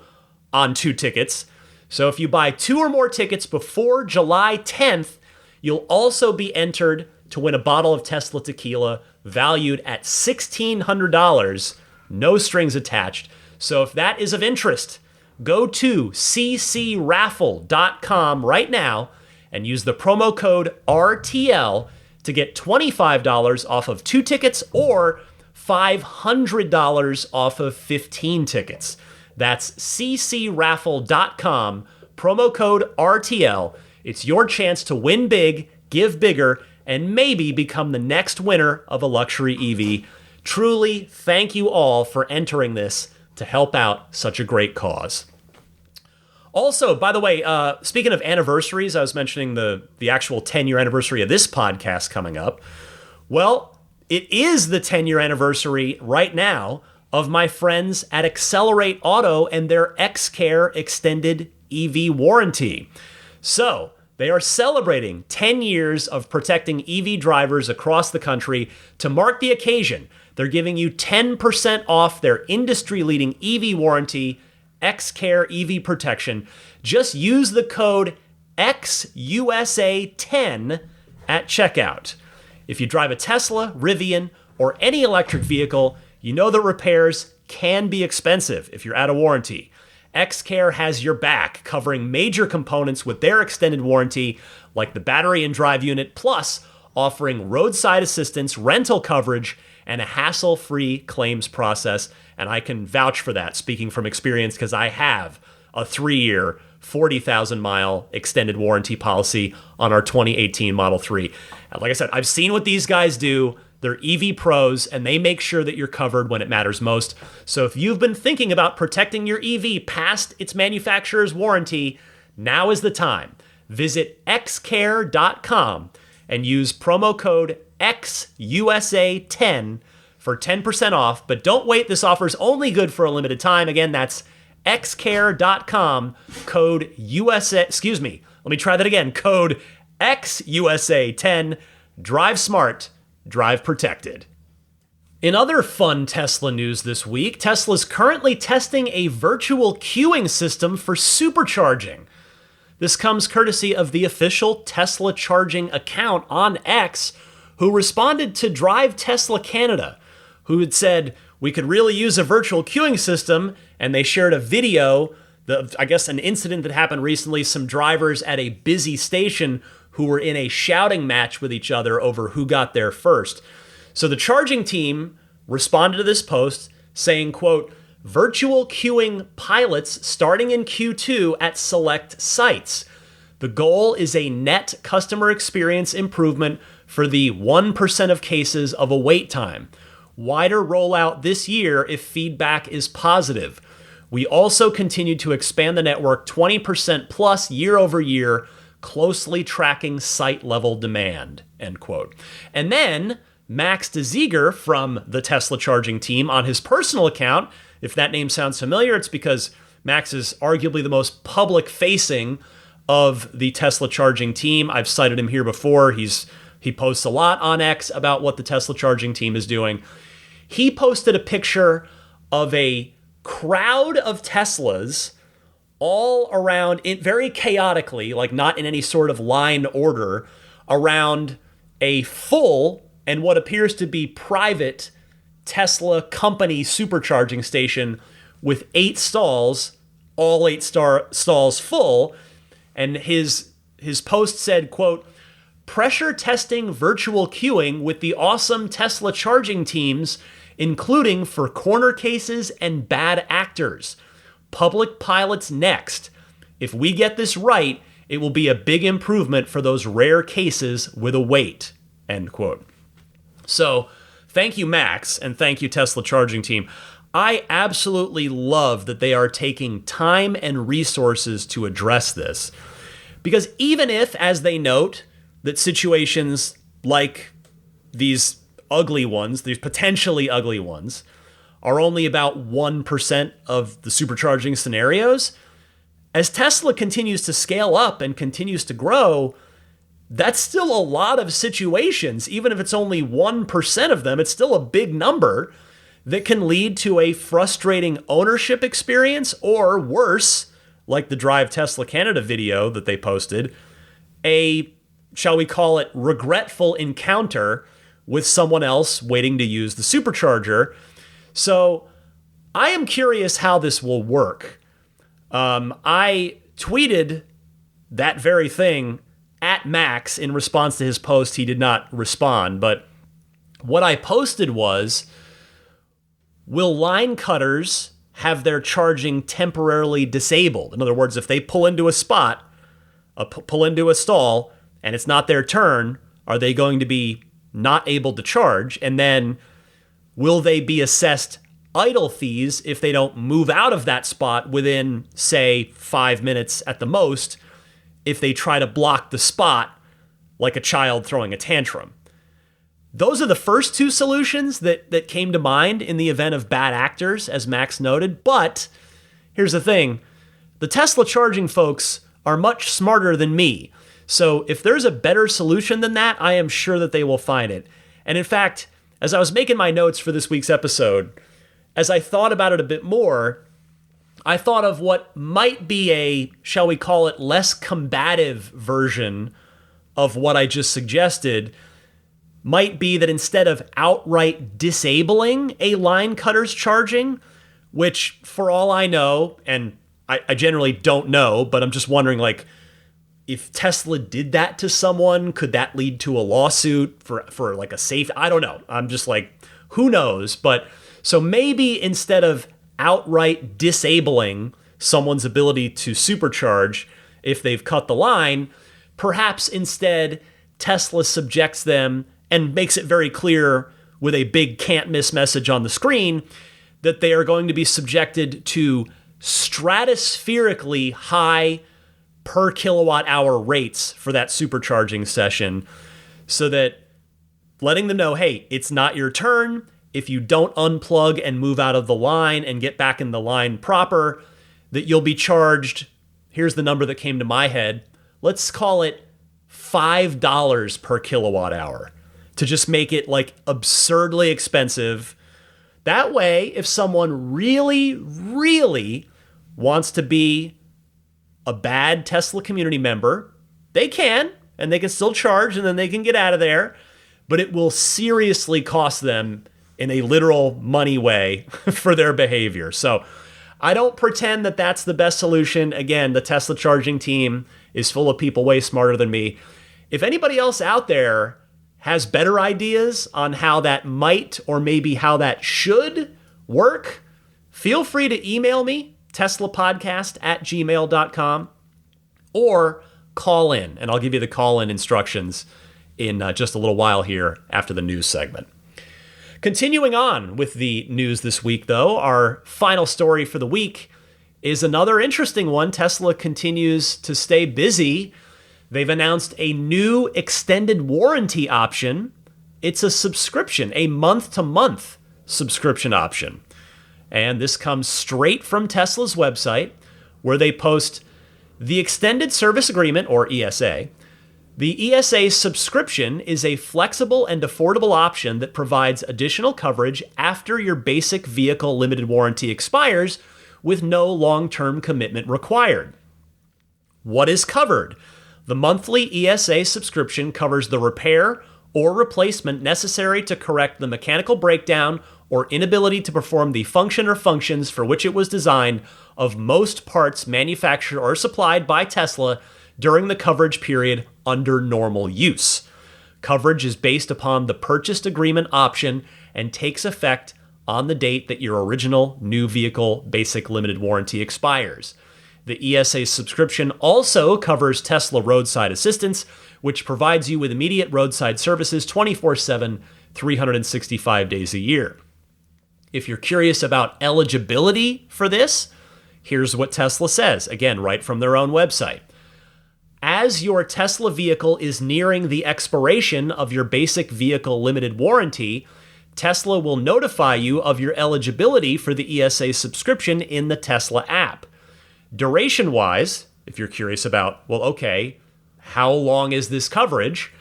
on 2 tickets. So if you buy 2 or more tickets before July 10th, you'll also be entered to win a bottle of Tesla tequila valued at $1,600, no strings attached. So if that is of interest, go to ccraffle.com right now and use the promo code RTL to get $25 off of 2 tickets or $500 off of 15 tickets. That's ccraffle.com, promo code RTL. It's your chance to win big, give bigger, and maybe become the next winner of a luxury EV. Truly, thank you all for entering this to help out such a great cause. Also, by the way, speaking of anniversaries, I was mentioning the actual 10-year anniversary of this podcast coming up. Well, it is the 10-year anniversary right now of my friends at Accelerate Auto and their X-Care extended EV warranty. So, they are celebrating 10 years of protecting EV drivers across the country. To mark the occasion, they're giving you 10% off their industry-leading EV warranty, X-Care EV protection. Just use the code XUSA10 at checkout. If you drive a Tesla, Rivian, or any electric vehicle, you know that repairs can be expensive if you're out of warranty. X-Care has your back, covering major components with their extended warranty, like the battery and drive unit, plus offering roadside assistance, rental coverage, and a hassle-free claims process. And I can vouch for that, speaking from experience, because I have a 3-year, 40,000-mile extended warranty policy on our 2018 Model 3. And like I said, I've seen what these guys do. They're EV pros, and they make sure that you're covered when it matters most. So if you've been thinking about protecting your EV past its manufacturer's warranty, now is the time. Visit xcare.com and use promo code XUSA10 for 10% off. But don't wait, this offer is only good for a limited time. Again, that's xcare.com, code USA, let me try that again, code XUSA10. Drive smart, drive protected. In other fun Tesla news this week, Tesla's currently testing a virtual queuing system for supercharging. This comes courtesy of the official Tesla charging account on X, who responded to Drive Tesla Canada, who had said, we could really use a virtual queuing system, and they shared a video, I guess an incident that happened recently, some drivers at a busy station who were in a shouting match with each other over who got there first. So the charging team responded to this post saying, quote, virtual queuing pilots starting in Q2 at select sites. The goal is a net customer experience improvement for the 1% of cases of a wait time. Wider rollout this year if feedback is positive. We also continue to expand the network 20% plus year over year, closely tracking site level demand, end quote. And then Max de Zeger from the Tesla charging team on his personal account, if that name sounds familiar, it's because Max is arguably the most public facing of the Tesla charging team. I've cited him here before. He posts a lot on X about what the Tesla charging team is doing. He posted a picture of a crowd of Teslas all around, very chaotically, like not in any sort of line order, around a full and what appears to be private Tesla company supercharging station with 8 stalls, all 8 stalls full. And his post said, quote, pressure testing virtual queuing with the awesome Tesla charging teams, including for corner cases and bad actors. Public pilots next. If we get this right, it will be a big improvement for those rare cases with a wait, end quote. So thank you, Max, and thank you, Tesla charging team. I absolutely love that they are taking time and resources to address this. Because even if, as they note, that situations like these ugly ones, these potentially ugly ones, are only about 1% of the supercharging scenarios, as Tesla continues to scale up and continues to grow, that's still a lot of situations. Even if it's only 1% of them, it's still a big number that can lead to a frustrating ownership experience, or worse, like the Drive Tesla Canada video that they posted, a, shall we call it, regretful encounter with someone else waiting to use the supercharger. So I am curious how this will work. I tweeted that very thing at Max in response to his post. He did not respond, but what I posted was, will line cutters have their charging temporarily disabled? In other words, if they pull into a spot, pull into a stall, and it's not their turn, are they going to be not able to charge? And then will they be assessed idle fees if they don't move out of that spot within, say, 5 minutes at the most, if they try to block the spot like a child throwing a tantrum? Those are the first two solutions that came to mind in the event of bad actors, as Max noted. But here's the thing. The Tesla charging folks are much smarter than me. So if there's a better solution than that, I am sure that they will find it. And in fact, as I was making my notes for this week's episode, as I thought about it a bit more, I thought of what might be a, shall we call it, less combative version of what I just suggested. Might be that instead of outright disabling a line cutter's charging, which for all I know, and I generally don't know, but I'm just wondering, like, if Tesla did that to someone, could that lead to a lawsuit for like a safe? I don't know. I'm just like, who knows? But so maybe instead of outright disabling someone's ability to supercharge if they've cut the line, perhaps instead Tesla subjects them and makes it very clear with a big can't miss message on the screen that they are going to be subjected to stratospherically high per kilowatt hour rates for that supercharging session, so that letting them know, hey, it's not your turn. If you don't unplug and move out of the line and get back in the line proper, that you'll be charged, here's the number that came to my head, let's call it $5 per kilowatt hour, to just make it like absurdly expensive. That way, if someone really, really wants to be a bad Tesla community member, they can, and they can still charge, and then they can get out of there, but it will seriously cost them in a literal money way for their behavior. So I don't pretend that that's the best solution. Again, the Tesla charging team is full of people way smarter than me. If anybody else out there has better ideas on how that might or maybe how that should work, feel free to email me, teslapodcast@gmail.com, or call in, and I'll give you the call-in instructions in just a little while here after the news segment. Continuing on with the news this week, though, our final story for the week is another interesting one. Tesla continues to stay busy. They've announced a new extended warranty option. It's a subscription, a month-to-month subscription option. And this comes straight from Tesla's website, where they post the Extended Service Agreement, or ESA. The ESA subscription is a flexible and affordable option that provides additional coverage after your basic vehicle limited warranty expires, with no long-term commitment required. What is covered? The monthly ESA subscription covers the repair or replacement necessary to correct the mechanical breakdown or inability to perform the function or functions for which it was designed of most parts manufactured or supplied by Tesla during the coverage period under normal use. Coverage is based upon the purchased agreement option and takes effect on the date that your original new vehicle basic limited warranty expires. The ESA subscription also covers Tesla Roadside Assistance, which provides you with immediate roadside services 24/7, 365 days a year. If you're curious about eligibility for this, here's what Tesla says, again, right from their own website. As your Tesla vehicle is nearing the expiration of your basic vehicle limited warranty, Tesla will notify you of your eligibility for the ESA subscription in the Tesla app. Duration-wise, if you're curious about, well, okay, how long is this coverage?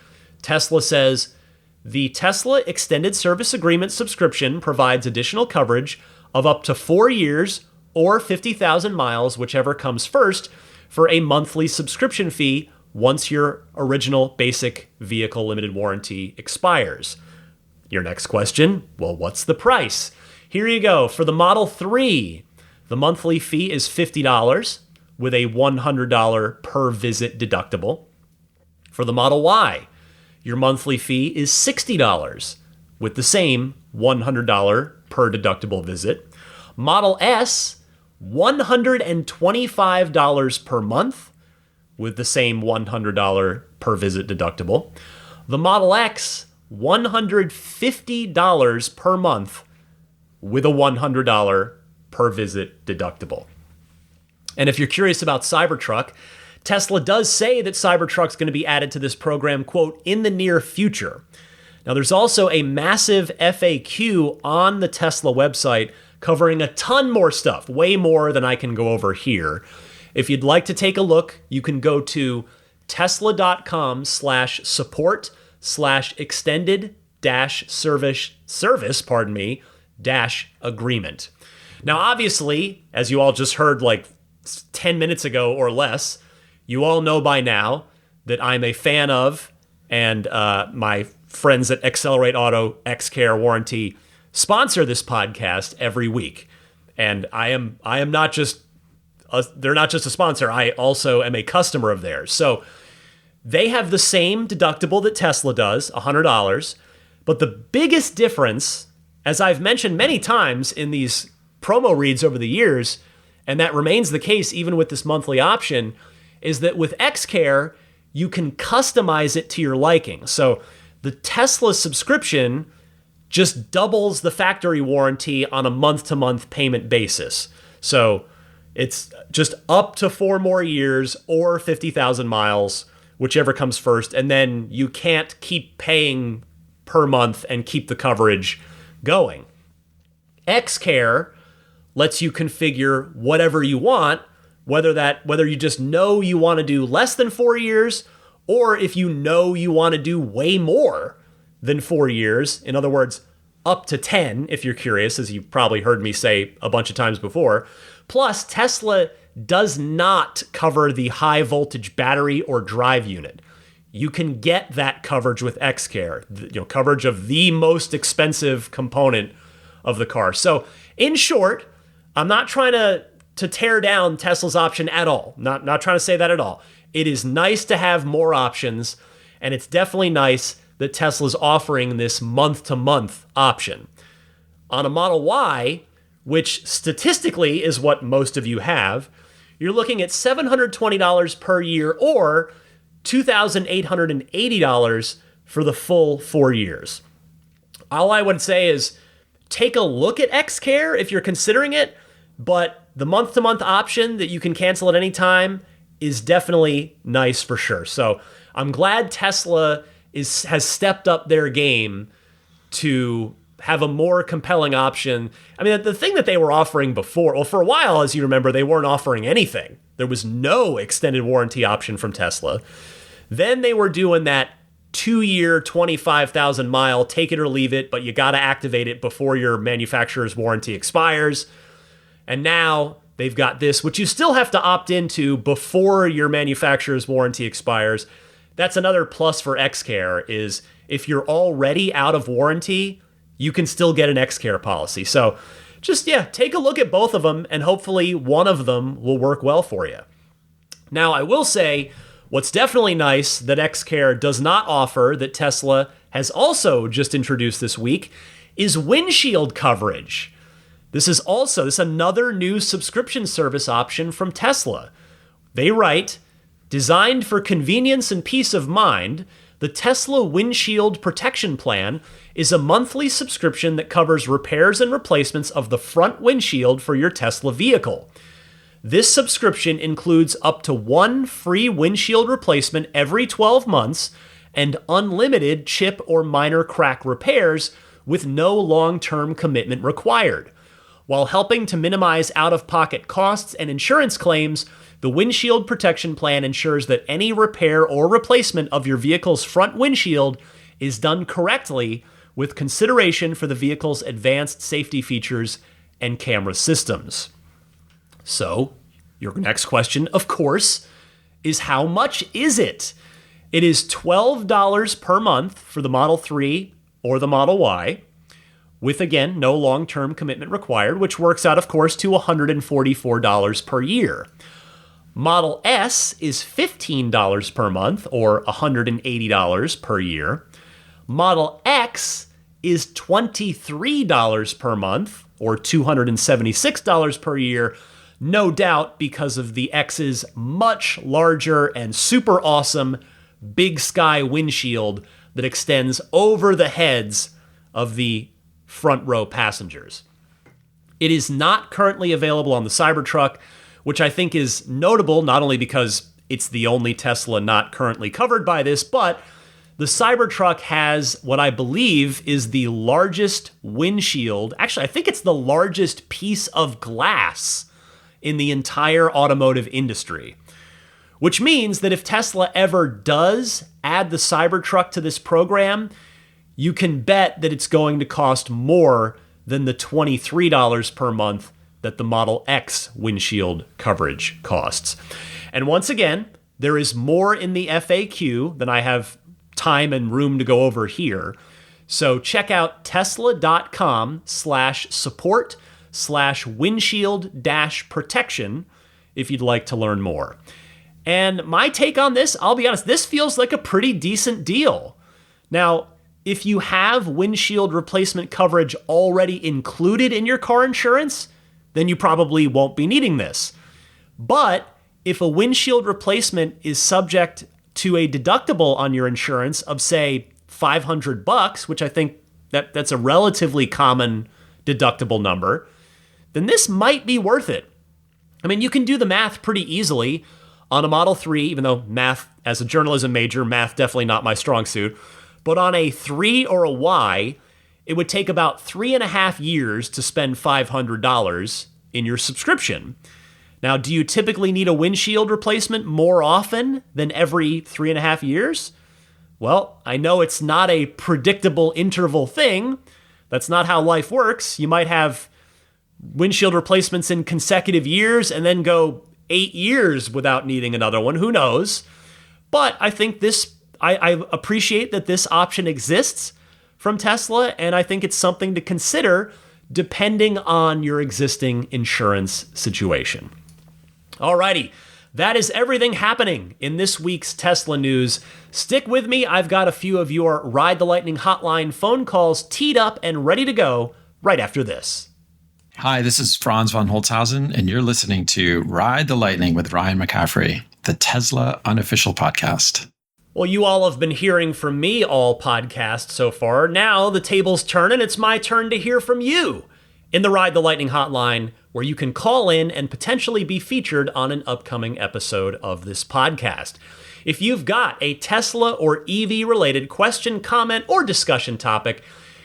Tesla says, the Tesla Extended Service Agreement subscription provides additional coverage of up to 4 years or 50,000 miles, whichever comes first, for a monthly subscription fee once your original basic vehicle limited warranty expires. Your next question, well, what's the price? Here you go. For the Model 3, the monthly fee is $50 with a $100 per visit deductible. For the Model Y, your monthly fee is $60 with the same $100 per deductible visit. Model S, $125 per month with the same $100 per visit deductible. The Model X, $150 per month with a $100 per visit deductible. And if you're curious about Cybertruck, Tesla does say that Cybertruck's going to be added to this program, quote, in the near future. Now, there's also a massive FAQ on the Tesla website covering a ton more stuff, way more than I can go over here. If you'd like to take a look, you can go to tesla.com/support/extended-service-agreement. Now, obviously, as you all just heard like 10 minutes ago or less, you all know by now that I'm a fan of, and my friends at Accelerate Auto X-Care Warranty sponsor this podcast every week. And I am not just they're not just a sponsor. I also am a customer of theirs. So they have the same deductible that Tesla does, $100. But the biggest difference, as I've mentioned many times in these promo reads over the years, and that remains the case even with this monthly option, is that with XCare, you can customize it to your liking. So the Tesla subscription just doubles the factory warranty on a month-to-month payment basis. So it's just up to 4 more years or 50,000 miles, whichever comes first. And then you can't keep paying per month and keep the coverage going. XCare lets you configure whatever you want, whether you just know you want to do less than 4 years, or if you know you want to do way more than 4 years. In other words, up to 10, if you're curious, as you've probably heard me say a bunch of times before. Plus, Tesla does not cover the high voltage battery or drive unit. You can get that coverage with XCare, coverage of the most expensive component of the car. So in short, I'm not trying to tear down Tesla's option at all. Not trying to say that at all. It is nice to have more options, and it's definitely nice that Tesla's offering this month-to-month option. On a Model Y, which statistically is what most of you have, you're looking at $720 per year or $2,880 for the full 4 years. All I would say is take a look at XCare if you're considering it, but the month-to-month option that you can cancel at any time is definitely nice for sure. So I'm glad Tesla has stepped up their game to have a more compelling option. I mean, the thing that they were offering before, well, for a while, as you remember, they weren't offering anything. There was no extended warranty option from Tesla. Then they were doing that 2-year, 25,000 mile, take it or leave it, but you got to activate it before your manufacturer's warranty expires. And now they've got this, which you still have to opt into before your manufacturer's warranty expires. That's another plus for XCare, is if you're already out of warranty, you can still get an XCare policy. So just, take a look at both of them, and hopefully one of them will work well for you. Now, I will say, what's definitely nice that XCare does not offer, that Tesla has also just introduced this week, is windshield coverage. This is another new subscription service option from Tesla. They write, designed for convenience and peace of mind, the Tesla Windshield Protection Plan is a monthly subscription that covers repairs and replacements of the front windshield for your Tesla vehicle. This subscription includes up to 1 free windshield replacement every 12 months and unlimited chip or minor crack repairs with no long-term commitment required. While helping to minimize out-of-pocket costs and insurance claims, the Windshield Protection Plan ensures that any repair or replacement of your vehicle's front windshield is done correctly with consideration for the vehicle's advanced safety features and camera systems. So, your next question, of course, is how much is it? It is $12 per month for the Model 3 or the Model Y, with, again, no long-term commitment required, which works out, of course, to $144 per year. Model S is $15 per month, or $180 per year. Model X is $23 per month, or $276 per year, no doubt because of the X's much larger and super awesome Big Sky windshield that extends over the heads of the front row passengers. It is not currently available on the Cybertruck, which I think is notable, not only because it's the only Tesla not currently covered by this, but the Cybertruck has what I believe is the largest windshield. Actually, I think it's the largest piece of glass in the entire automotive industry, which means that if Tesla ever does add the Cybertruck to this program, you can bet that it's going to cost more than the $23 per month that the Model X windshield coverage costs. And once again, there is more in the FAQ than I have time and room to go over here. So check out tesla.com/support/windshield-protection if you'd like to learn more. And my take on this, I'll be honest, this feels like a pretty decent deal. Now, if you have windshield replacement coverage already included in your car insurance, then you probably won't be needing this. But if a windshield replacement is subject to a deductible on your insurance of, say, $500, which I think that's a relatively common deductible number, then this might be worth it. I mean, you can do the math pretty easily on a Model 3, even though math, as a journalism major, math definitely not my strong suit. But on a 3 or a Y, it would take about 3.5 years to spend $500 in your subscription. Now, do you typically need a windshield replacement more often than every 3.5 years? Well, I know it's not a predictable interval thing. That's not how life works. You might have windshield replacements in consecutive years and then go 8 years without needing another one. Who knows? But I think I appreciate that this option exists from Tesla, and I think it's something to consider depending on your existing insurance situation. Alrighty, that is everything happening in this week's Tesla news. Stick with me. I've got a few of your Ride the Lightning hotline phone calls teed up and ready to go right after this. Hi, this is Franz von Holzhausen, and you're listening to Ride the Lightning with Ryan McCaffrey, the Tesla unofficial podcast. Well, you all have been hearing from me all podcast so far. Now the table's turning. It's my turn to hear from you in the Ride the Lightning hotline, where you can call in and potentially be featured on an upcoming episode of this podcast. If you've got a Tesla or EV-related question, comment, or discussion topic,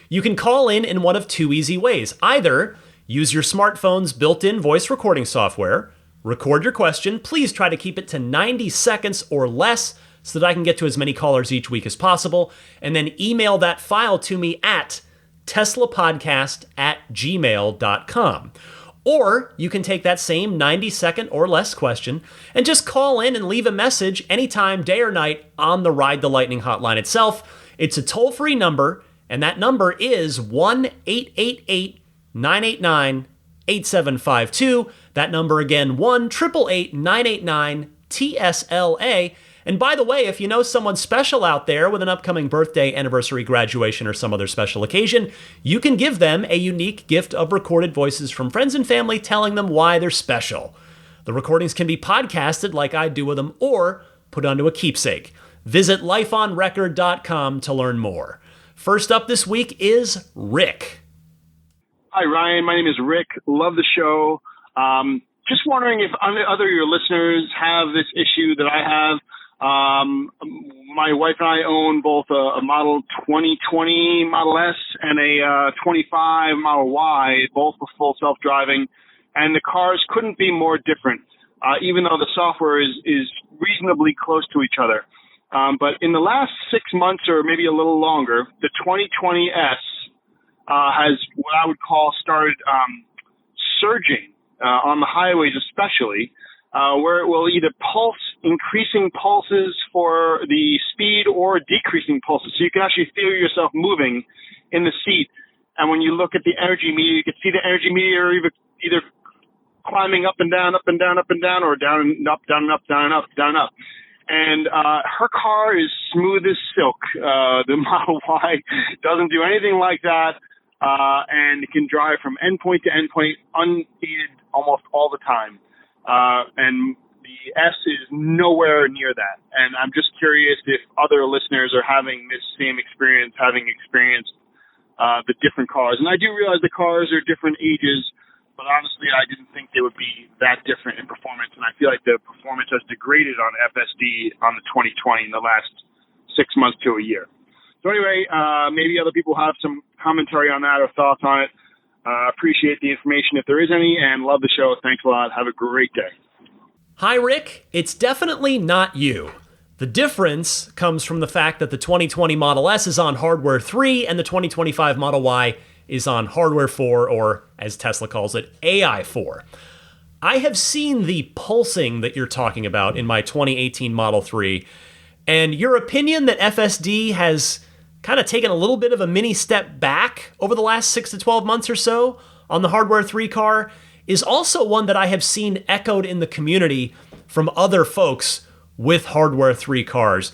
you can call in one of two easy ways. Either use your smartphone's built-in voice recording software, record your question. Please try to keep it to 90 seconds or less so that I can get to as many callers each week as possible, and then email that file to me at teslapodcast@gmail.com. Or you can take that same 90-second or less question and just call in and leave a message anytime, day or night, on the Ride the Lightning hotline itself. It's a toll-free number, and that number is 1-888-989-8752. That number again, 1-888-989-TSLA. And by the way, if you know someone special out there with an upcoming birthday, anniversary, graduation, or some other special occasion, you can give them a unique gift of recorded voices from friends and family telling them why they're special. The recordings can be podcasted like I do with them, or put onto a keepsake. Visit lifeonrecord.com to learn more. First up this week is Rick. Hi, Ryan. My name is Rick. Love the show. Just wondering if other of your listeners have this issue that I have. My wife and I own both a Model 2020 Model S and a 25 Model Y, both with full self-driving, and the cars couldn't be more different, even though the software is reasonably close to each other. But in the last 6 months or maybe a little longer, the 2020 S has what I would call started surging on the highways especially, where it will either pulse, increasing pulses for the speed or decreasing pulses. So you can actually feel yourself moving in the seat. And when you look at the energy meter, you can see the energy meter either climbing up and down, up and down, up and down, or down and up, down and up, down and up, down and up. And her car is smooth as silk. The Model Y doesn't do anything like that, and it can drive from endpoint to endpoint unaided almost all the time. And the S is nowhere near that. And I'm just curious if other listeners are having this same experience, having experienced the different cars. And I do realize the cars are different ages, but honestly, I didn't think they would be that different in performance. And I feel like the performance has degraded on FSD on the 2020 in the last 6 months to a year. So anyway, maybe other people have some commentary on that or thoughts on it. Appreciate the information if there is any, and love the show. Thanks a lot. Have a great day. Hi, Rick. It's definitely not you. The difference comes from the fact that the 2020 Model S is on hardware 3 and the 2025 Model Y is on hardware 4, or as Tesla calls it, AI 4. I have seen the pulsing that you're talking about in my 2018 Model 3, and your opinion that FSD has kind of taken a little bit of a mini step back over the last 6 to 12 months or so on the hardware 3 car is also one that I have seen echoed in the community from other folks with Hardware 3 cars.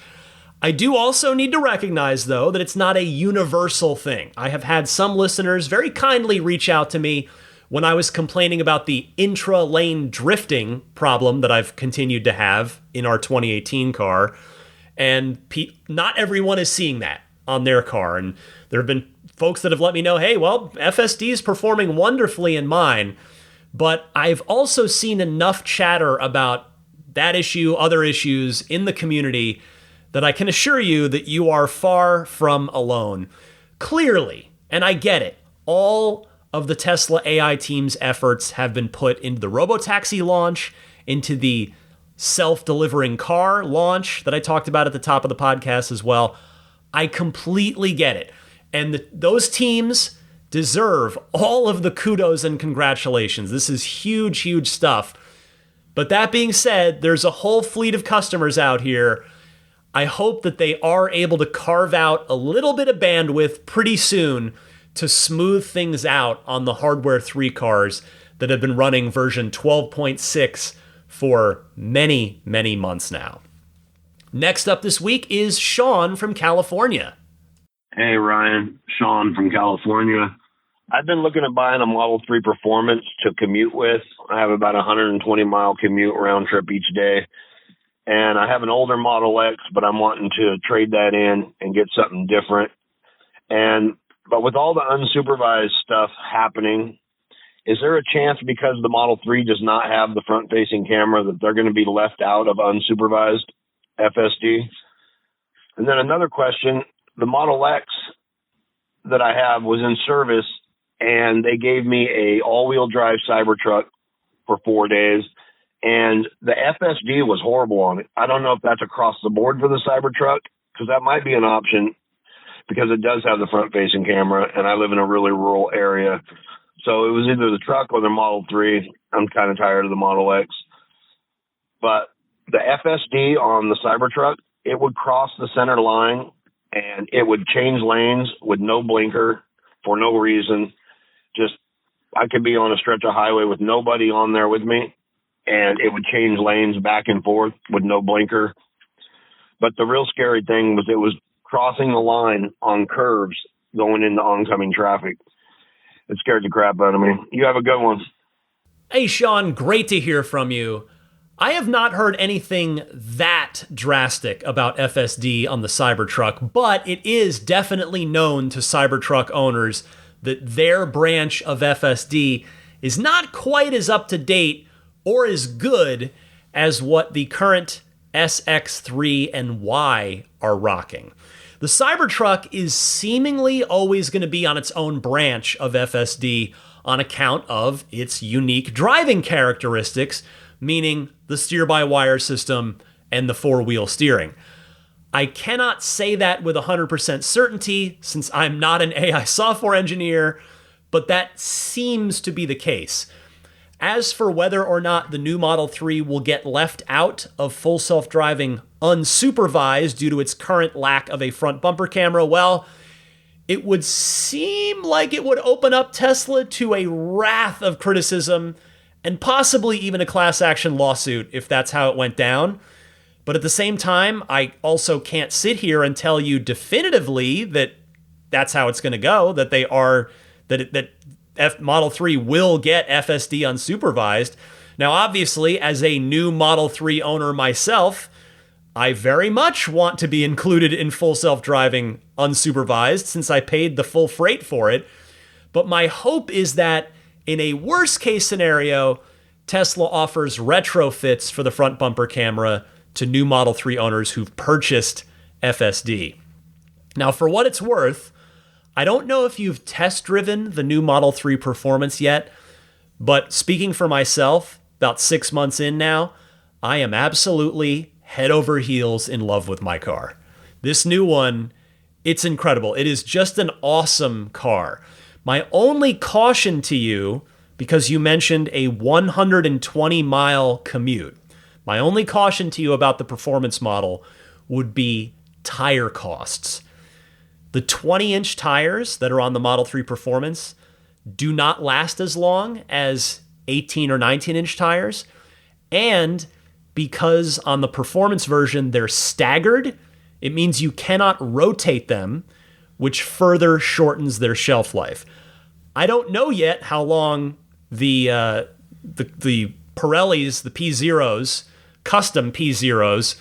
I do also need to recognize, though, that it's not a universal thing. I have had some listeners very kindly reach out to me when I was complaining about the intra-lane drifting problem that I've continued to have in our 2018 car. And not everyone is seeing that on their car. And there have been folks that have let me know, hey, well, FSD is performing wonderfully in mine. But I've also seen enough chatter about that issue, other issues in the community, that I can assure you that you are far from alone. Clearly, and I get it, all of the Tesla AI team's efforts have been put into the Robotaxi launch, into the self-delivering car launch that I talked about at the top of the podcast as well. I completely get it. And those teams deserve all of the kudos and congratulations. This is huge, huge stuff. But that being said, there's a whole fleet of customers out here. I hope that they are able to carve out a little bit of bandwidth pretty soon to smooth things out on the Hardware 3 cars that have been running version 12.6 for many, many months now. Next up this week is Sean from California. Hey, Ryan. Sean from California. I've been looking at buying a Model 3 Performance to commute with. I have about a 120-mile commute round trip each day. And I have an older Model X, but I'm wanting to trade that in and get something different. But with all the unsupervised stuff happening, is there a chance because the Model 3 does not have the front-facing camera that they're going to be left out of unsupervised FSD? And then another question, the Model X that I have was in service, and they gave me a all-wheel drive Cybertruck for 4 days, and the FSD was horrible on it. I don't know if that's across the board for the Cybertruck, because that might be an option, because it does have the front-facing camera, and I live in a really rural area. So it was either the truck or the Model 3. I'm kind of tired of the Model X. But the FSD on the Cybertruck, it would cross the center line, and it would change lanes with no blinker for no reason. Just, I could be on a stretch of highway with nobody on there with me, and it would change lanes back and forth with no blinker. But the real scary thing was it was crossing the line on curves going into oncoming traffic. It scared the crap out of me. You have a good one. Hey, Sean, great to hear from you. I have not heard anything that drastic about FSD on the Cybertruck, but it is definitely known to Cybertruck owners that their branch of FSD is not quite as up to date or as good as what the current SX3 and Y are rocking. The Cybertruck is seemingly always going to be on its own branch of FSD on account of its unique driving characteristics, meaning the steer-by-wire system and the four-wheel steering. I cannot say that with 100% certainty since I'm not an AI software engineer, but that seems to be the case. As for whether or not the new Model 3 will get left out of full self-driving unsupervised due to its current lack of a front bumper camera, well, it would seem like it would open up Tesla to a wrath of criticism and possibly even a class action lawsuit if that's how it went down. But at the same time, I also can't sit here and tell you definitively that that's how it's going to go, that they are, that Model 3 will get FSD unsupervised. Now, obviously, as a new Model 3 owner myself, I very much want to be included in full self-driving unsupervised since I paid the full freight for it. But my hope is that in a worst-case scenario, Tesla offers retrofits for the front bumper camera to new Model 3 owners who've purchased FSD. Now, for what it's worth, I don't know if you've test-driven the new Model 3 Performance yet, but speaking for myself, about 6 months in now, I am absolutely head over heels in love with my car. This new one, it's incredible. It is just an awesome car. My only caution to you, because you mentioned a 120-mile commute, my only caution to you about the Performance model would be tire costs. The 20-inch tires that are on the Model 3 Performance do not last as long as 18 or 19-inch tires. And because on the performance version they're staggered, it means you cannot rotate them, which further shortens their shelf life. I don't know yet how long the Pirellis, the P0s, custom P0s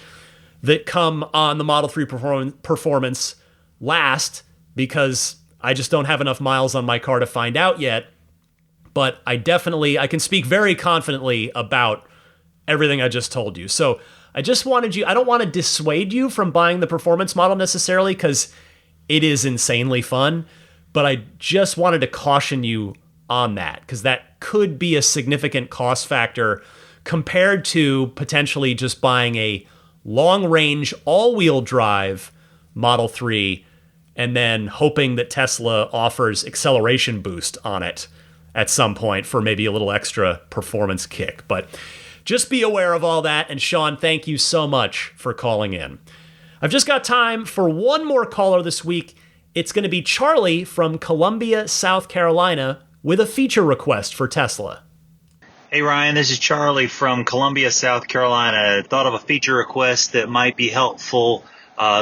that come on the Model 3 Performance last, because I just don't have enough miles on my car to find out yet. But I can speak very confidently about everything I just told you. So I don't want to dissuade you from buying the performance model necessarily, because it is insanely fun, but I just wanted to caution you on that, because that could be a significant cost factor compared to potentially just buying a long-range all-wheel drive Model 3 and then hoping that Tesla offers acceleration boost on it at some point for maybe a little extra performance kick. But just be aware of all that. And Sean, thank you so much for calling in. I've just got time for one more caller this week. It's going to be Charlie from Columbia, South Carolina, with a feature request for Tesla. Hey Ryan, this is Charlie from Columbia, South Carolina. Thought of a feature request that might be helpful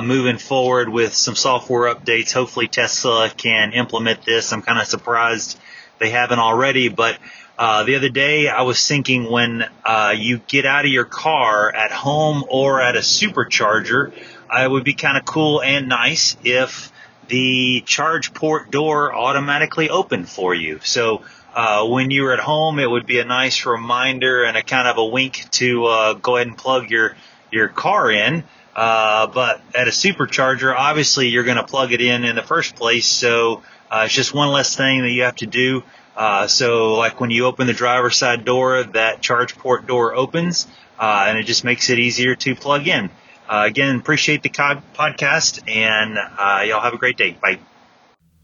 moving forward with some software updates. Hopefully Tesla can implement this. I'm kind of surprised they haven't already, but the other day I was thinking, when you get out of your car at home or at a supercharger, it would be kind of cool and nice if the charge port door automatically opened for you. So when you're at home, it would be a nice reminder and a kind of a wink to go ahead and plug your car in. But at a supercharger, obviously you're going to plug it in the first place. So it's just one less thing that you have to do. So like when you open the driver's side door, that charge port door opens, and it just makes it easier to plug in. Again, appreciate the podcast, and y'all have a great day. Bye.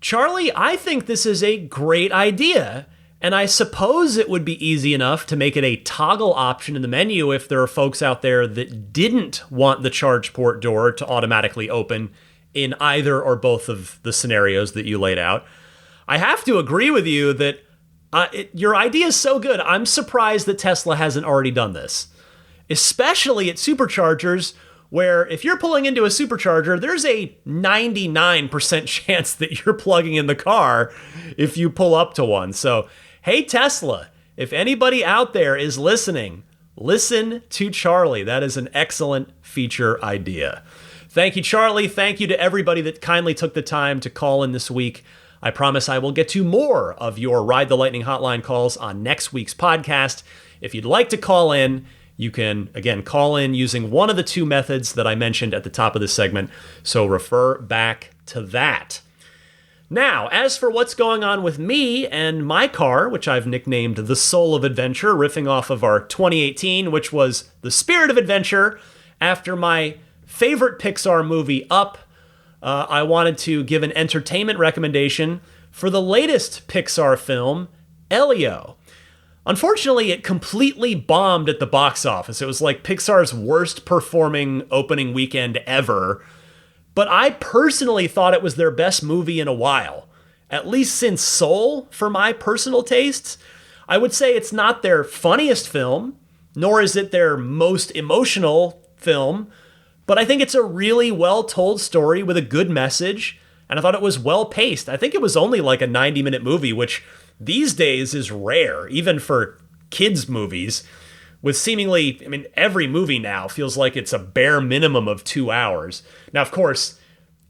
Charlie, I think this is a great idea, and I suppose it would be easy enough to make it a toggle option in the menu if there are folks out there that didn't want the charge port door to automatically open in either or both of the scenarios that you laid out. I have to agree with you that your idea is so good. I'm surprised that Tesla hasn't already done this, especially at superchargers, where if you're pulling into a supercharger, there's a 99% chance that you're plugging in the car if you pull up to one. So, hey, Tesla, if anybody out there is listening, listen to Charlie. That is an excellent feature idea. Thank you, Charlie. Thank you to everybody that kindly took the time to call in this week. I promise I will get to more of your Ride the Lightning hotline calls on next week's podcast. If you'd like to call in, you can, again, call in using one of the two methods that I mentioned at the top of this segment, so refer back to that. Now, as for what's going on with me and my car, which I've nicknamed the Soul of Adventure, riffing off of our 2018, which was the Spirit of Adventure, after my favorite Pixar movie, Up, I wanted to give an entertainment recommendation for the latest Pixar film, Elio. Unfortunately, it completely bombed at the box office. It was like Pixar's worst performing opening weekend ever. But I personally thought it was their best movie in a while, at least since Soul, for my personal tastes. I would say it's not their funniest film, nor is it their most emotional film, but I think it's a really well-told story with a good message, and I thought it was well-paced. I think it was only like a 90-minute movie, which these days is rare, even for kids' movies, with seemingly, every movie now feels like it's a bare minimum of 2 hours. Now, of course,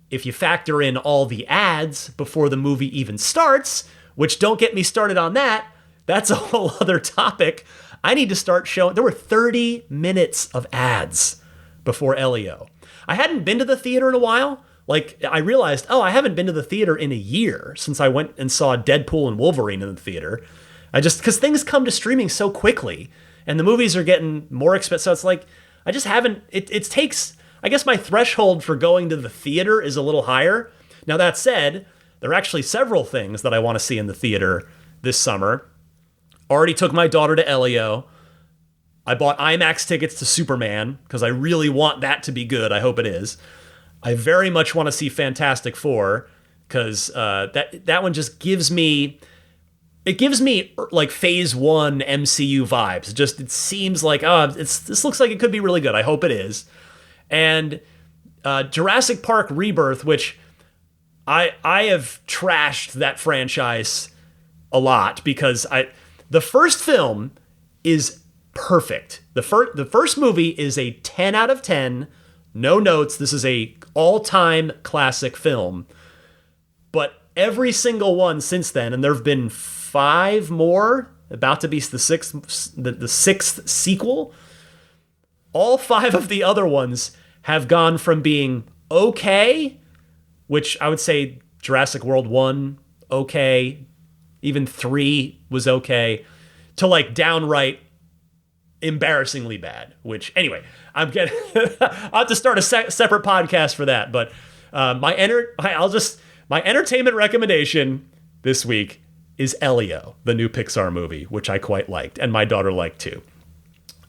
if you factor in all the ads before the movie even starts, which don't get me started on that, that's a whole other topic. I need to start showing. There were 30 minutes of ads before Elio. I hadn't been to the theater in a while. Like, I realized, I haven't been to the theater in a year since I went and saw Deadpool and Wolverine in the theater. Because things come to streaming so quickly, and the movies are getting more expensive. So it's like, I just haven't, it takes, I guess my threshold for going to the theater is a little higher. Now, that said, there are actually several things that I want to see in the theater this summer. Already took my daughter to Elio. I bought IMAX tickets to Superman because I really want that to be good. I hope it is. I very much want to see Fantastic Four because that one just gives me... it gives me like Phase 1 MCU vibes. Just it seems like this looks like it could be really good. I hope it is. And Jurassic Park Rebirth, which I have trashed that franchise a lot because the first film is perfect. The first movie is a 10 out of 10. No notes. This is a all-time classic film. But every single one since then, and there have been 5 more, about to be the sixth sequel. All 5 of the other ones have gone from being okay, which I would say Jurassic World 1, okay, even 3 was okay, to like downright embarrassingly bad, which anyway, I'll have to start a separate podcast for that, but my entertainment recommendation this week is Elio, the new Pixar movie, which I quite liked, and my daughter liked too.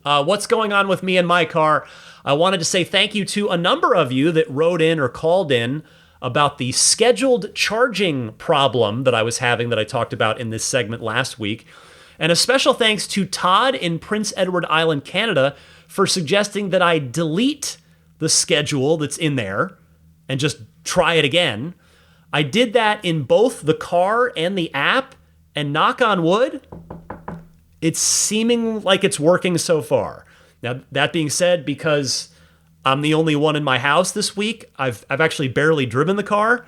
What's going on with me and my car? I wanted to say thank you to a number of you that wrote in or called in about the scheduled charging problem that I was having that I talked about in this segment last week. And a special thanks to Todd in Prince Edward Island, Canada, for suggesting that I delete the schedule that's in there and just try it again. I did that in both the car and the app, and knock on wood, it's seeming like it's working so far. Now, that being said, because I'm the only one in my house this week, I've actually barely driven the car.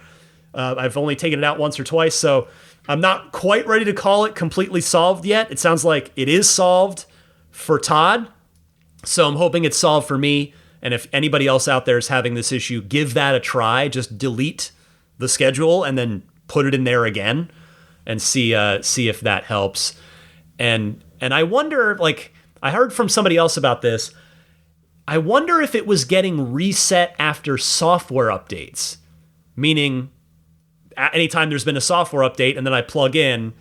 I've only taken it out once or twice, so I'm not quite ready to call it completely solved yet. It sounds like it is solved for Todd, so I'm hoping it's solved for me. And if anybody else out there is having this issue, give that a try. Just delete the schedule and then put it in there again and see if that helps. And I wonder, like, I heard from somebody else about this. I wonder if it was getting reset after software updates, meaning anytime there's been a software update and then I plug in,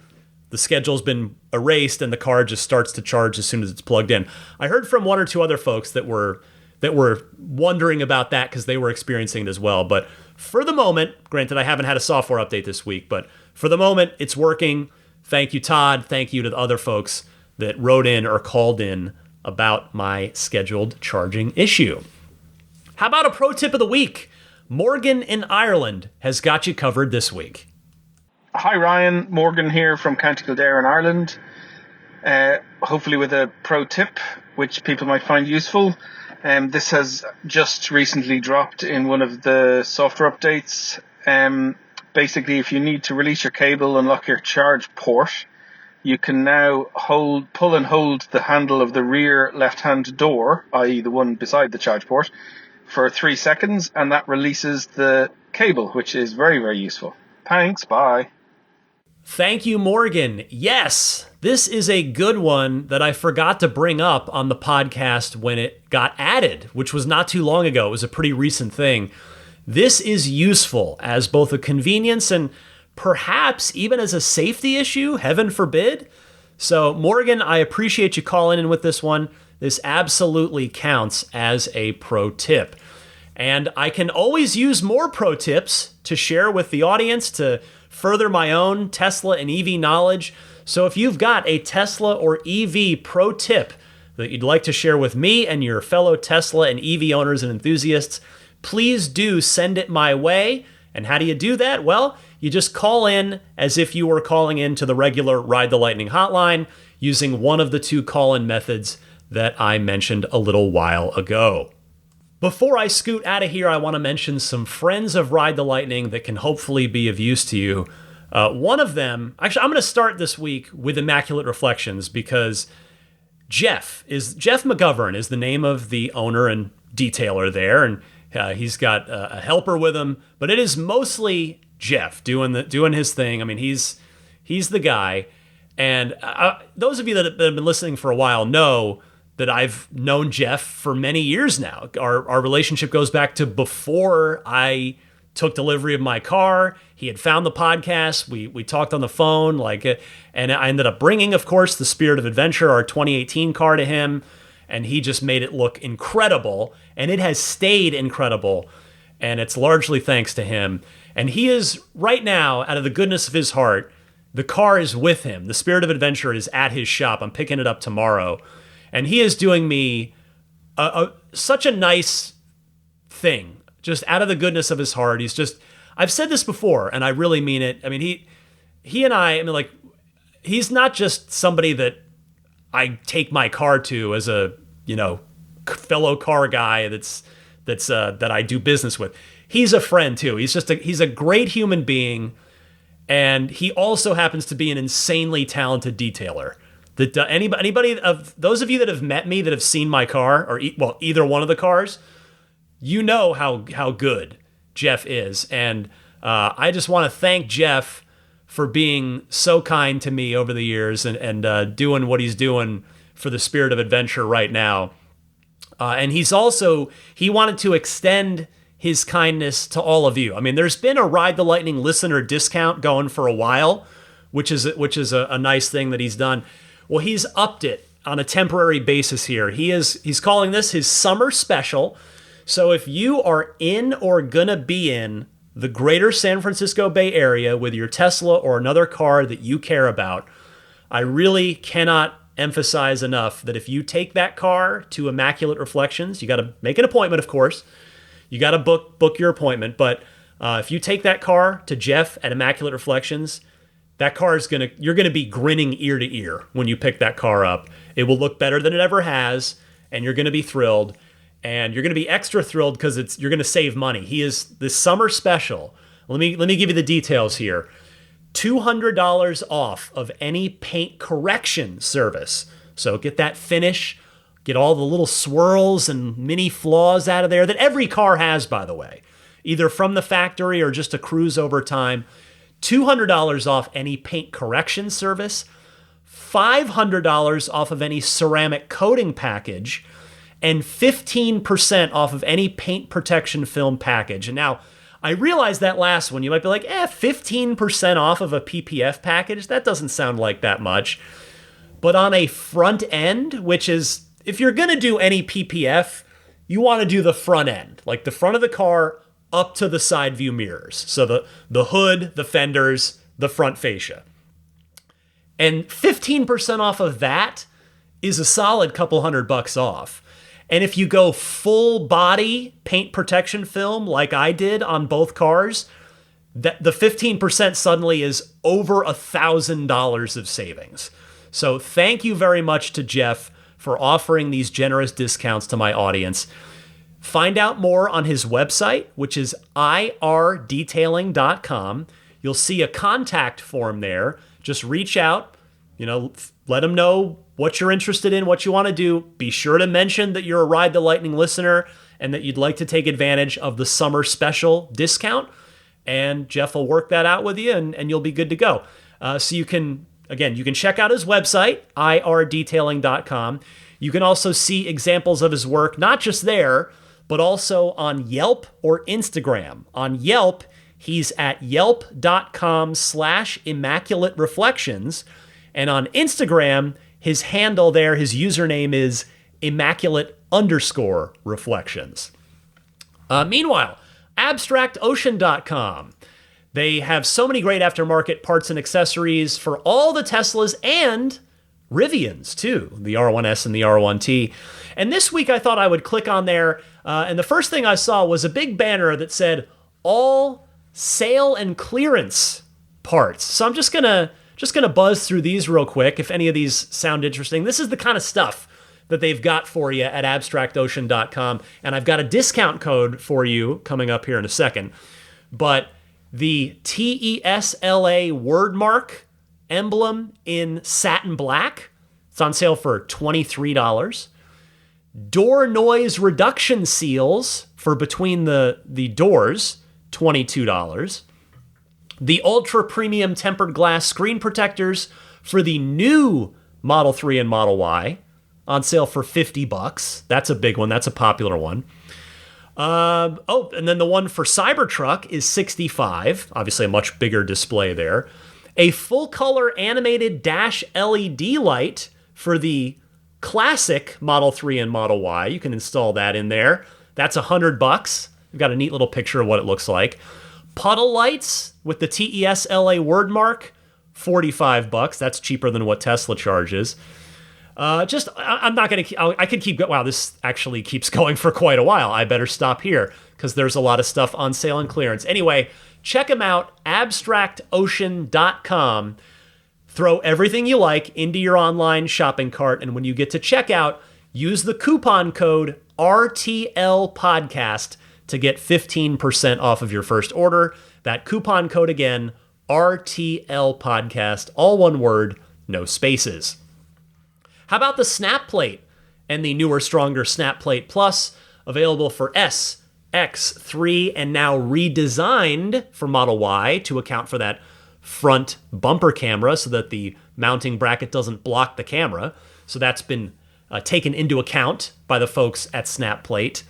the schedule's been erased and the car just starts to charge as soon as it's plugged in. I heard from 1 or 2 other folks that were wondering about that because they were experiencing it as well. But for the moment, granted, I haven't had a software update this week, but for the moment, it's working. Thank you, Todd. Thank you to the other folks that wrote in or called in about my scheduled charging issue. How about a pro tip of the week? Morgan in Ireland has got you covered this week. Hi Ryan, Morgan here from County Kildare in Ireland. Hopefully with a pro tip which people might find useful. This has just recently dropped in one of the software updates. Basically, if you need to release your cable and lock your charge port, you can now pull and hold the handle of the rear left-hand door, i.e. the one beside the charge port, for 3 seconds, and that releases the cable, which is very, very useful. Thanks, bye. Thank you, Morgan. Yes, this is a good one that I forgot to bring up on the podcast when it got added, which was not too long ago. It was a pretty recent thing. This is useful as both a convenience and perhaps even as a safety issue, heaven forbid. So, Morgan, I appreciate you calling in with this one. This absolutely counts as a pro tip. And I can always use more pro tips to share with the audience to further my own Tesla and EV knowledge. So if you've got a Tesla or EV pro tip that you'd like to share with me and your fellow Tesla and EV owners and enthusiasts, please do send it my way. And how do you do that? Well, you just call in as if you were calling in to the regular Ride the Lightning hotline using one of the 2 call-in methods that I mentioned a little while ago. Before I scoot out of here, I want to mention some friends of Ride the Lightning that can hopefully be of use to you. One of them, actually, I'm going to start this week with Immaculate Reflections because Jeff McGovern is the name of the owner and detailer there, and he's got a helper with him, but it is mostly Jeff doing his thing. I mean, he's the guy, and those of you that have been listening for a while know that I've known Jeff for many years now. Our relationship goes back to before I took delivery of my car. He had found the podcast. We talked on the phone, and I ended up bringing, of course, the Spirit of Adventure, our 2018 car, to him, and he just made it look incredible, and it has stayed incredible, and it's largely thanks to him. And he is, right now, out of the goodness of his heart, the car is with him. The Spirit of Adventure is at his shop. I'm picking it up tomorrow. And he is doing me such a nice thing, just out of the goodness of his heart. I've said this before, and I really mean it. I mean, he and I mean, like, he's not just somebody that I take my car to as a, fellow car guy that I do business with. He's a friend too. He's a great human being, and he also happens to be an insanely talented detailer. That anybody of those of you that have met me, that have seen my car, or either one of the cars, you know how good Jeff is. And I just want to thank Jeff for being so kind to me over the years and doing what he's doing for the Spirit of Adventure right now. And he wanted to extend his kindness to all of you. I mean, there's been a Ride the Lightning listener discount going for a while, which is a nice thing that he's done. Well, he's upped it on a temporary basis here. He's calling this his summer special. So if you are in or gonna be in the greater San Francisco Bay Area with your Tesla or another car that you care about, I really cannot emphasize enough that if you take that car to Immaculate Reflections, you got to make an appointment, of course. You got to book your appointment. But if you take that car to Jeff at Immaculate Reflections, that car you're gonna be grinning ear to ear when you pick that car up. It will look better than it ever has, and you're gonna be thrilled. And you're gonna be extra thrilled because you're gonna save money. He is the summer special. Let me give you the details here. $200 off of any paint correction service. So get that finish, get all the little swirls and mini flaws out of there that every car has, by the way, either from the factory or just a cruise over time. $200 off any paint correction service, $500 off of any ceramic coating package, and 15% off of any paint protection film package. And now, I realize that last one, you might be like, 15% off of a PPF package? That doesn't sound like that much. But on a front end, which is, if you're going to do any PPF, you want to do the front end, like the front of the car up to the side view mirrors. So the hood, the fenders, the front fascia. And 15% off of that is a solid couple $100 off. And if you go full body paint protection film like I did on both cars, the 15% suddenly is over $1,000 of savings. So thank you very much to Jeff for offering these generous discounts to my audience. Find out more on his website, which is irdetailing.com. You'll see a contact form there. Just reach out, let him know what you're interested in, what you want to do. Be sure to mention that you're a Ride the Lightning listener and that you'd like to take advantage of the summer special discount. And Jeff will work that out with you and you'll be good to go. So you can check out his website, irdetailing.com. You can also see examples of his work, not just there, but also on Yelp or Instagram. On Yelp, he's at yelp.com/Immaculate Reflections. And on Instagram, his handle there, his username is Immaculate_Reflections. Meanwhile, AbstractOcean.com. They have so many great aftermarket parts and accessories for all the Teslas and Rivians, too, the R1S and the R1T. And this week I thought I would click on there, and the first thing I saw was a big banner that said, all sale and clearance parts. So I'm just gonna buzz through these real quick if any of these sound interesting. This is the kind of stuff that they've got for you at abstractocean.com, and I've got a discount code for you coming up here in a second. But the TESLA wordmark emblem in satin black, it's on sale for $23. Door noise reduction seals for between the doors, $22. The ultra premium tempered glass screen protectors for the new Model 3 and Model Y, on sale for $50. That's a big one. That's a popular one. And then the one for Cybertruck is $65. Obviously a much bigger display there. A full color animated dash LED light for the classic Model 3 and Model Y. You can install that in there. That's $100. We've got a neat little picture of what it looks like. Puddle lights with the TESLA word mark, $45. That's cheaper than what Tesla charges. I'm not going to, I could keep going. Wow, this actually keeps going for quite a while. I better stop here because there's a lot of stuff on sale and clearance. Anyway, check them out, abstractocean.com. Throw everything you like into your online shopping cart, and when you get to checkout, use the coupon code RTL Podcast to get 15% off of your first order. That coupon code again, RTL Podcast, all one word, no spaces. How about the Snap Plate and the newer, stronger Snap Plate Plus, available for S, X, 3, and now redesigned for Model Y to account for that front bumper camera so that the mounting bracket doesn't block the camera. So that's been taken into account by the folks at Snap Plate.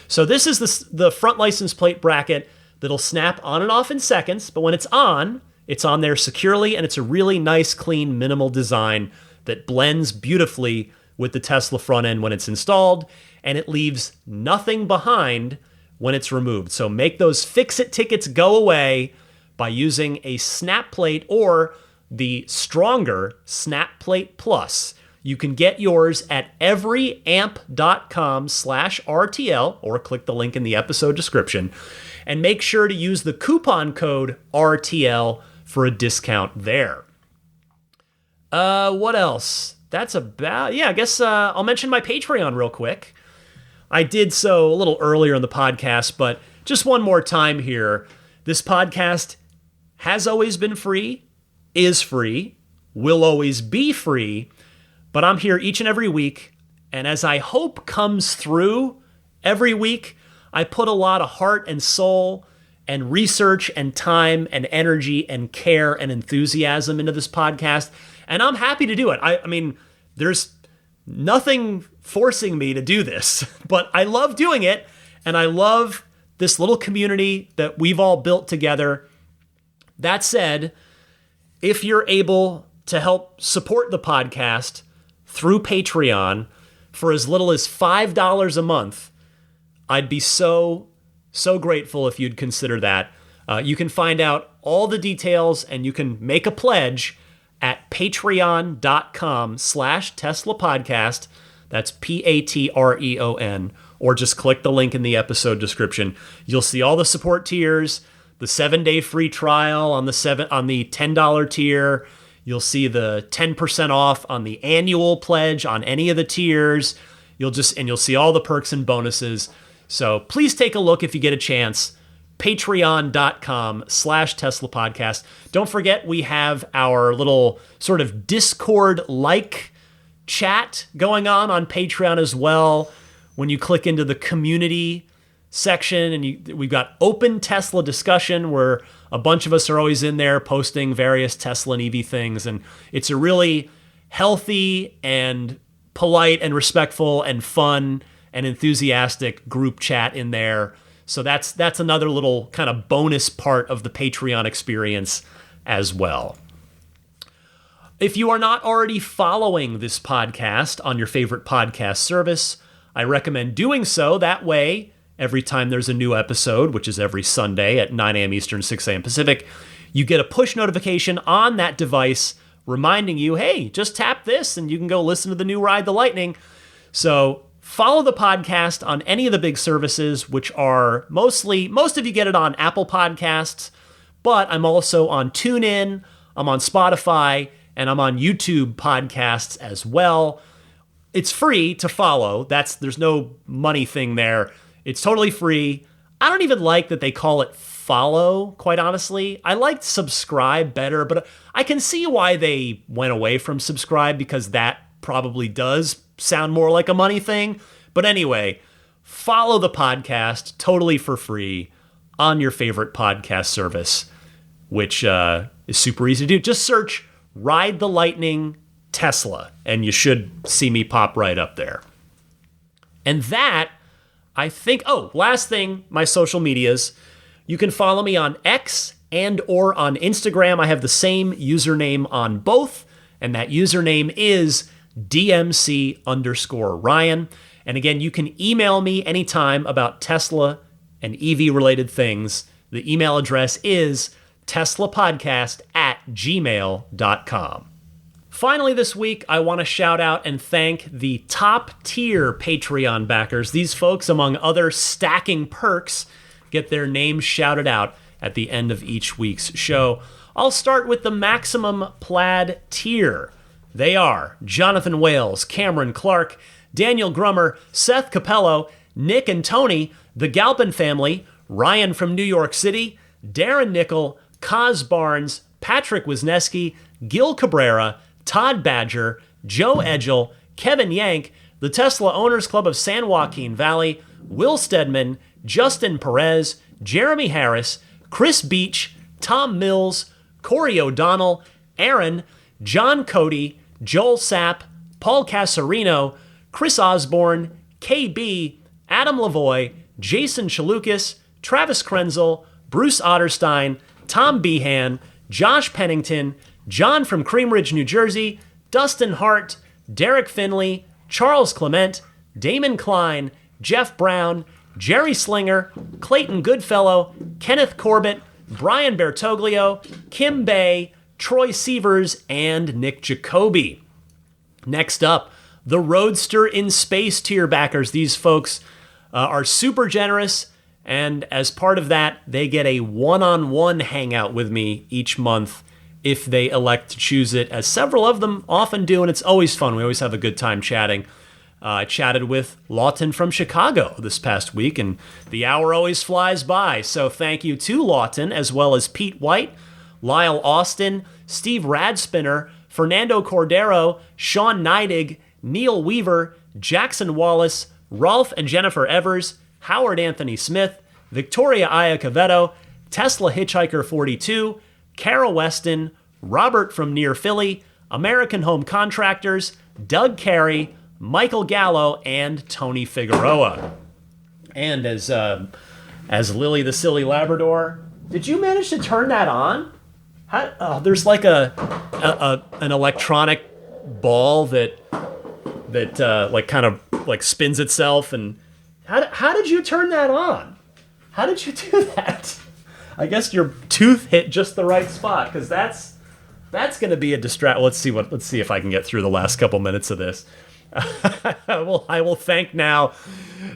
So this is the front license plate bracket that'll snap on and off in seconds, but when it's on there securely, and it's a really nice, clean, minimal design that blends beautifully with the Tesla front end when it's installed, and it leaves nothing behind when it's removed. So make those fix-it tickets go away by using a Snap Plate or the stronger Snap Plate Plus. You can get yours at everyamp.com/RTL, or click the link in the episode description, and make sure to use the coupon code RTL for a discount there. What else? That's about, I guess I'll mention my Patreon real quick. I did so a little earlier in the podcast, but just one more time here. This podcast has always been free, is free, will always be free, but I'm here each and every week, and as I hope comes through every week, I put a lot of heart and soul and research and time and energy and care and enthusiasm into this podcast, and I'm happy to do it. I mean, there's nothing forcing me to do this, but I love doing it, and I love this little community that we've all built together. That said, if you're able to help support the podcast through Patreon for as little as $5 a month, I'd be so grateful if you'd consider that. You can find out all the details and you can make a pledge at patreon.com/Tesla Podcast. That's Patreon, or just click the link in the episode description. You'll see all the support tiers, the 7-day free trial on the $10 tier. You'll see the 10% off on the annual pledge on any of the tiers. You'll see all the perks and bonuses. So please take a look if you get a chance. Patreon.com/Tesla Podcast. Don't forget, we have our little sort of Discord-like chat going on Patreon as well. When you click into the community section, and we've got open Tesla discussion where a bunch of us are always in there posting various Tesla and EV things, and it's a really healthy and polite and respectful and fun and enthusiastic group chat in there. So that's another little kind of bonus part of the Patreon experience as well. If you are not already following this podcast on your favorite podcast service, I recommend doing so. That way, every time there's a new episode, which is every Sunday at 9 a.m. Eastern, 6 a.m. Pacific, you get a push notification on that device reminding you, hey, just tap this and you can go listen to the new Ride the Lightning. So follow the podcast on any of the big services, which are most of you get it on Apple Podcasts, but I'm also on TuneIn, I'm on Spotify, and I'm on YouTube podcasts as well. It's free to follow. There's no money thing there. It's totally free. I don't even like that they call it follow, quite honestly. I like subscribe better, but I can see why they went away from subscribe, because that probably does sound more like a money thing. But anyway, follow the podcast totally for free on your favorite podcast service, which is super easy to do. Just search Ride the Lightning Tesla, and you should see me pop right up there. And that, I think, last thing, my social medias. You can follow me on X and or on Instagram. I have the same username on both, and that username is DMC_Ryan. And again, you can email me anytime about Tesla and EV related things. The email address is teslapodcast@gmail.com. Finally this week, I want to shout out and thank the top-tier Patreon backers. These folks, among other stacking perks, get their names shouted out at the end of each week's show. I'll start with the Maximum Plaid tier. They are Jonathan Wales, Cameron Clark, Daniel Grummer, Seth Capello, Nick and Tony, the Galpin family, Ryan from New York City, Darren Nickel, Kaz Barnes, Patrick Wisniewski, Gil Cabrera, Todd Badger, Joe Edgel, Kevin Yank, the Tesla Owners Club of San Joaquin Valley, Will Stedman, Justin Perez, Jeremy Harris, Chris Beach, Tom Mills, Corey O'Donnell, Aaron, John Cody, Joel Sapp, Paul Casarino, Chris Osborne, KB, Adam Lavoie, Jason Chalukas, Travis Krenzel, Bruce Otterstein, Tom Behan, Josh Pennington, John from Cream Ridge, New Jersey, Dustin Hart, Derek Finley, Charles Clement, Damon Klein, Jeff Brown, Jerry Slinger, Clayton Goodfellow, Kenneth Corbett, Brian Bertoglio, Kim Bay, Troy Sievers, and Nick Jacoby. Next up, the Roadster in Space tier backers. These folks are super generous, and as part of that, they get a one-on-one hangout with me each month if they elect to choose it, as several of them often do, and it's always fun. We always have a good time chatting. I chatted with Lawton from Chicago this past week, and the hour always flies by. So thank you to Lawton, as well as Pete White, Lyle Austin, Steve Radspinner, Fernando Cordero, Sean Neidig, Neil Weaver, Jackson Wallace, Rolf and Jennifer Evers, Howard Anthony Smith, Victoria Iacovetto, Tesla Hitchhiker 42, Carol Weston, Robert from near Philly, American Home Contractors, Doug Carey, Michael Gallo, and Tony Figueroa. And as Lily the Silly Labrador, did you manage to turn that on? There's like an electronic ball that like kind of like spins itself, and how did you turn that on? How did you do that? I guess your tooth hit just the right spot, because that's going to be a distract. Let's see if I can get through the last couple minutes of this. I will thank now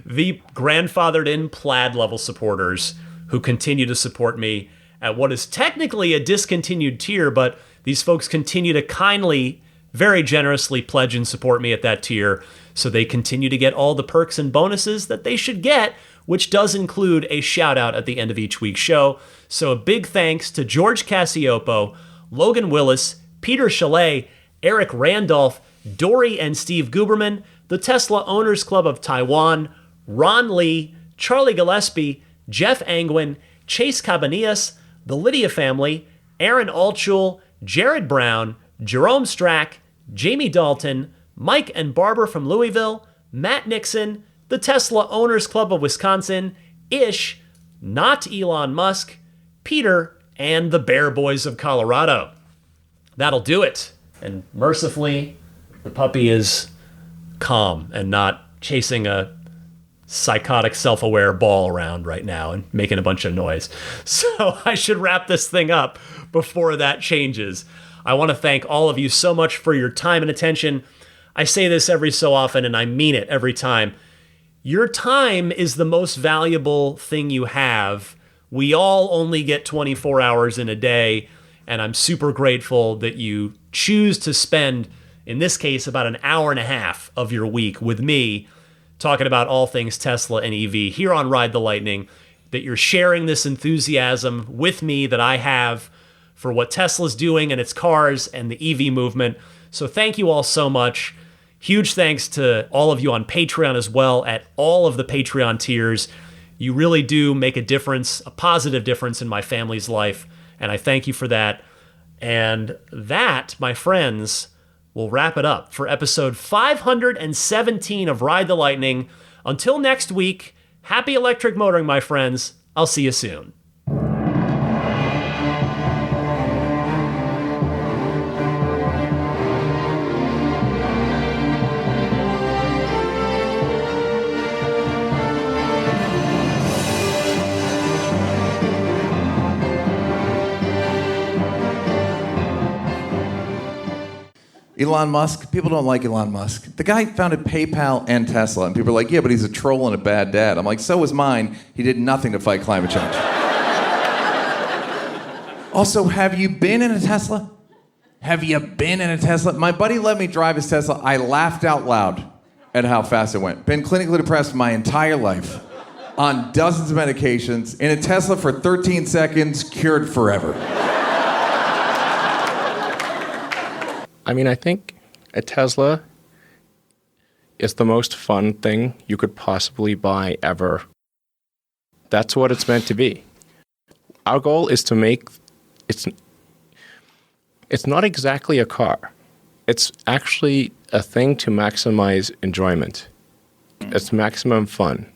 the grandfathered in Plaid level supporters who continue to support me at what is technically a discontinued tier, but these folks continue to kindly, very generously pledge and support me at that tier, so they continue to get all the perks and bonuses that they should get, which does include a shout out at the end of each week's show. So a big thanks to George Cassiopo, Logan Willis, Peter Chalet, Eric Randolph, Dory and Steve Guberman, the Tesla Owners Club of Taiwan, Ron Lee, Charlie Gillespie, Jeff Angwin, Chase Cabanillas, the Lydia family, Aaron Altschul, Jared Brown, Jerome Strack, Jamie Dalton, Mike and Barbara from Louisville, Matt Nixon, the Tesla Owners Club of Wisconsin, Ish, not Elon Musk, Peter, and the Bear Boys of Colorado. That'll do it. And mercifully, the puppy is calm and not chasing a psychotic, self-aware ball around right now and making a bunch of noise. So I should wrap this thing up before that changes. I want to thank all of you so much for your time and attention. I say this every so often, and I mean it every time. Your time is the most valuable thing you have. We all only get 24 hours in a day, and I'm super grateful that you choose to spend, in this case, about an hour and a half of your week with me talking about all things Tesla and EV here on Ride the Lightning, that you're sharing this enthusiasm with me that I have for what Tesla's doing and its cars and the EV movement. So thank you all so much. Huge thanks to all of you on Patreon as well, at all of the Patreon tiers. You really do make a difference, a positive difference in my family's life, and I thank you for that. And that, my friends, will wrap it up for episode 517 of Ride the Lightning. Until next week, happy electric motoring, my friends. I'll see you soon. Elon Musk, people don't like Elon Musk. The guy founded PayPal and Tesla, and people are like, yeah, but he's a troll and a bad dad. I'm like, so was mine. He did nothing to fight climate change. Also, have you been in a Tesla? Have you been in a Tesla? My buddy let me drive his Tesla. I laughed out loud at how fast it went. Been clinically depressed my entire life, on dozens of medications, in a Tesla for 13 seconds, cured forever. I mean, I think a Tesla is the most fun thing you could possibly buy ever. That's what it's meant to be. Our goal is to make it's not exactly a car. It's actually a thing to maximize enjoyment. It's maximum fun.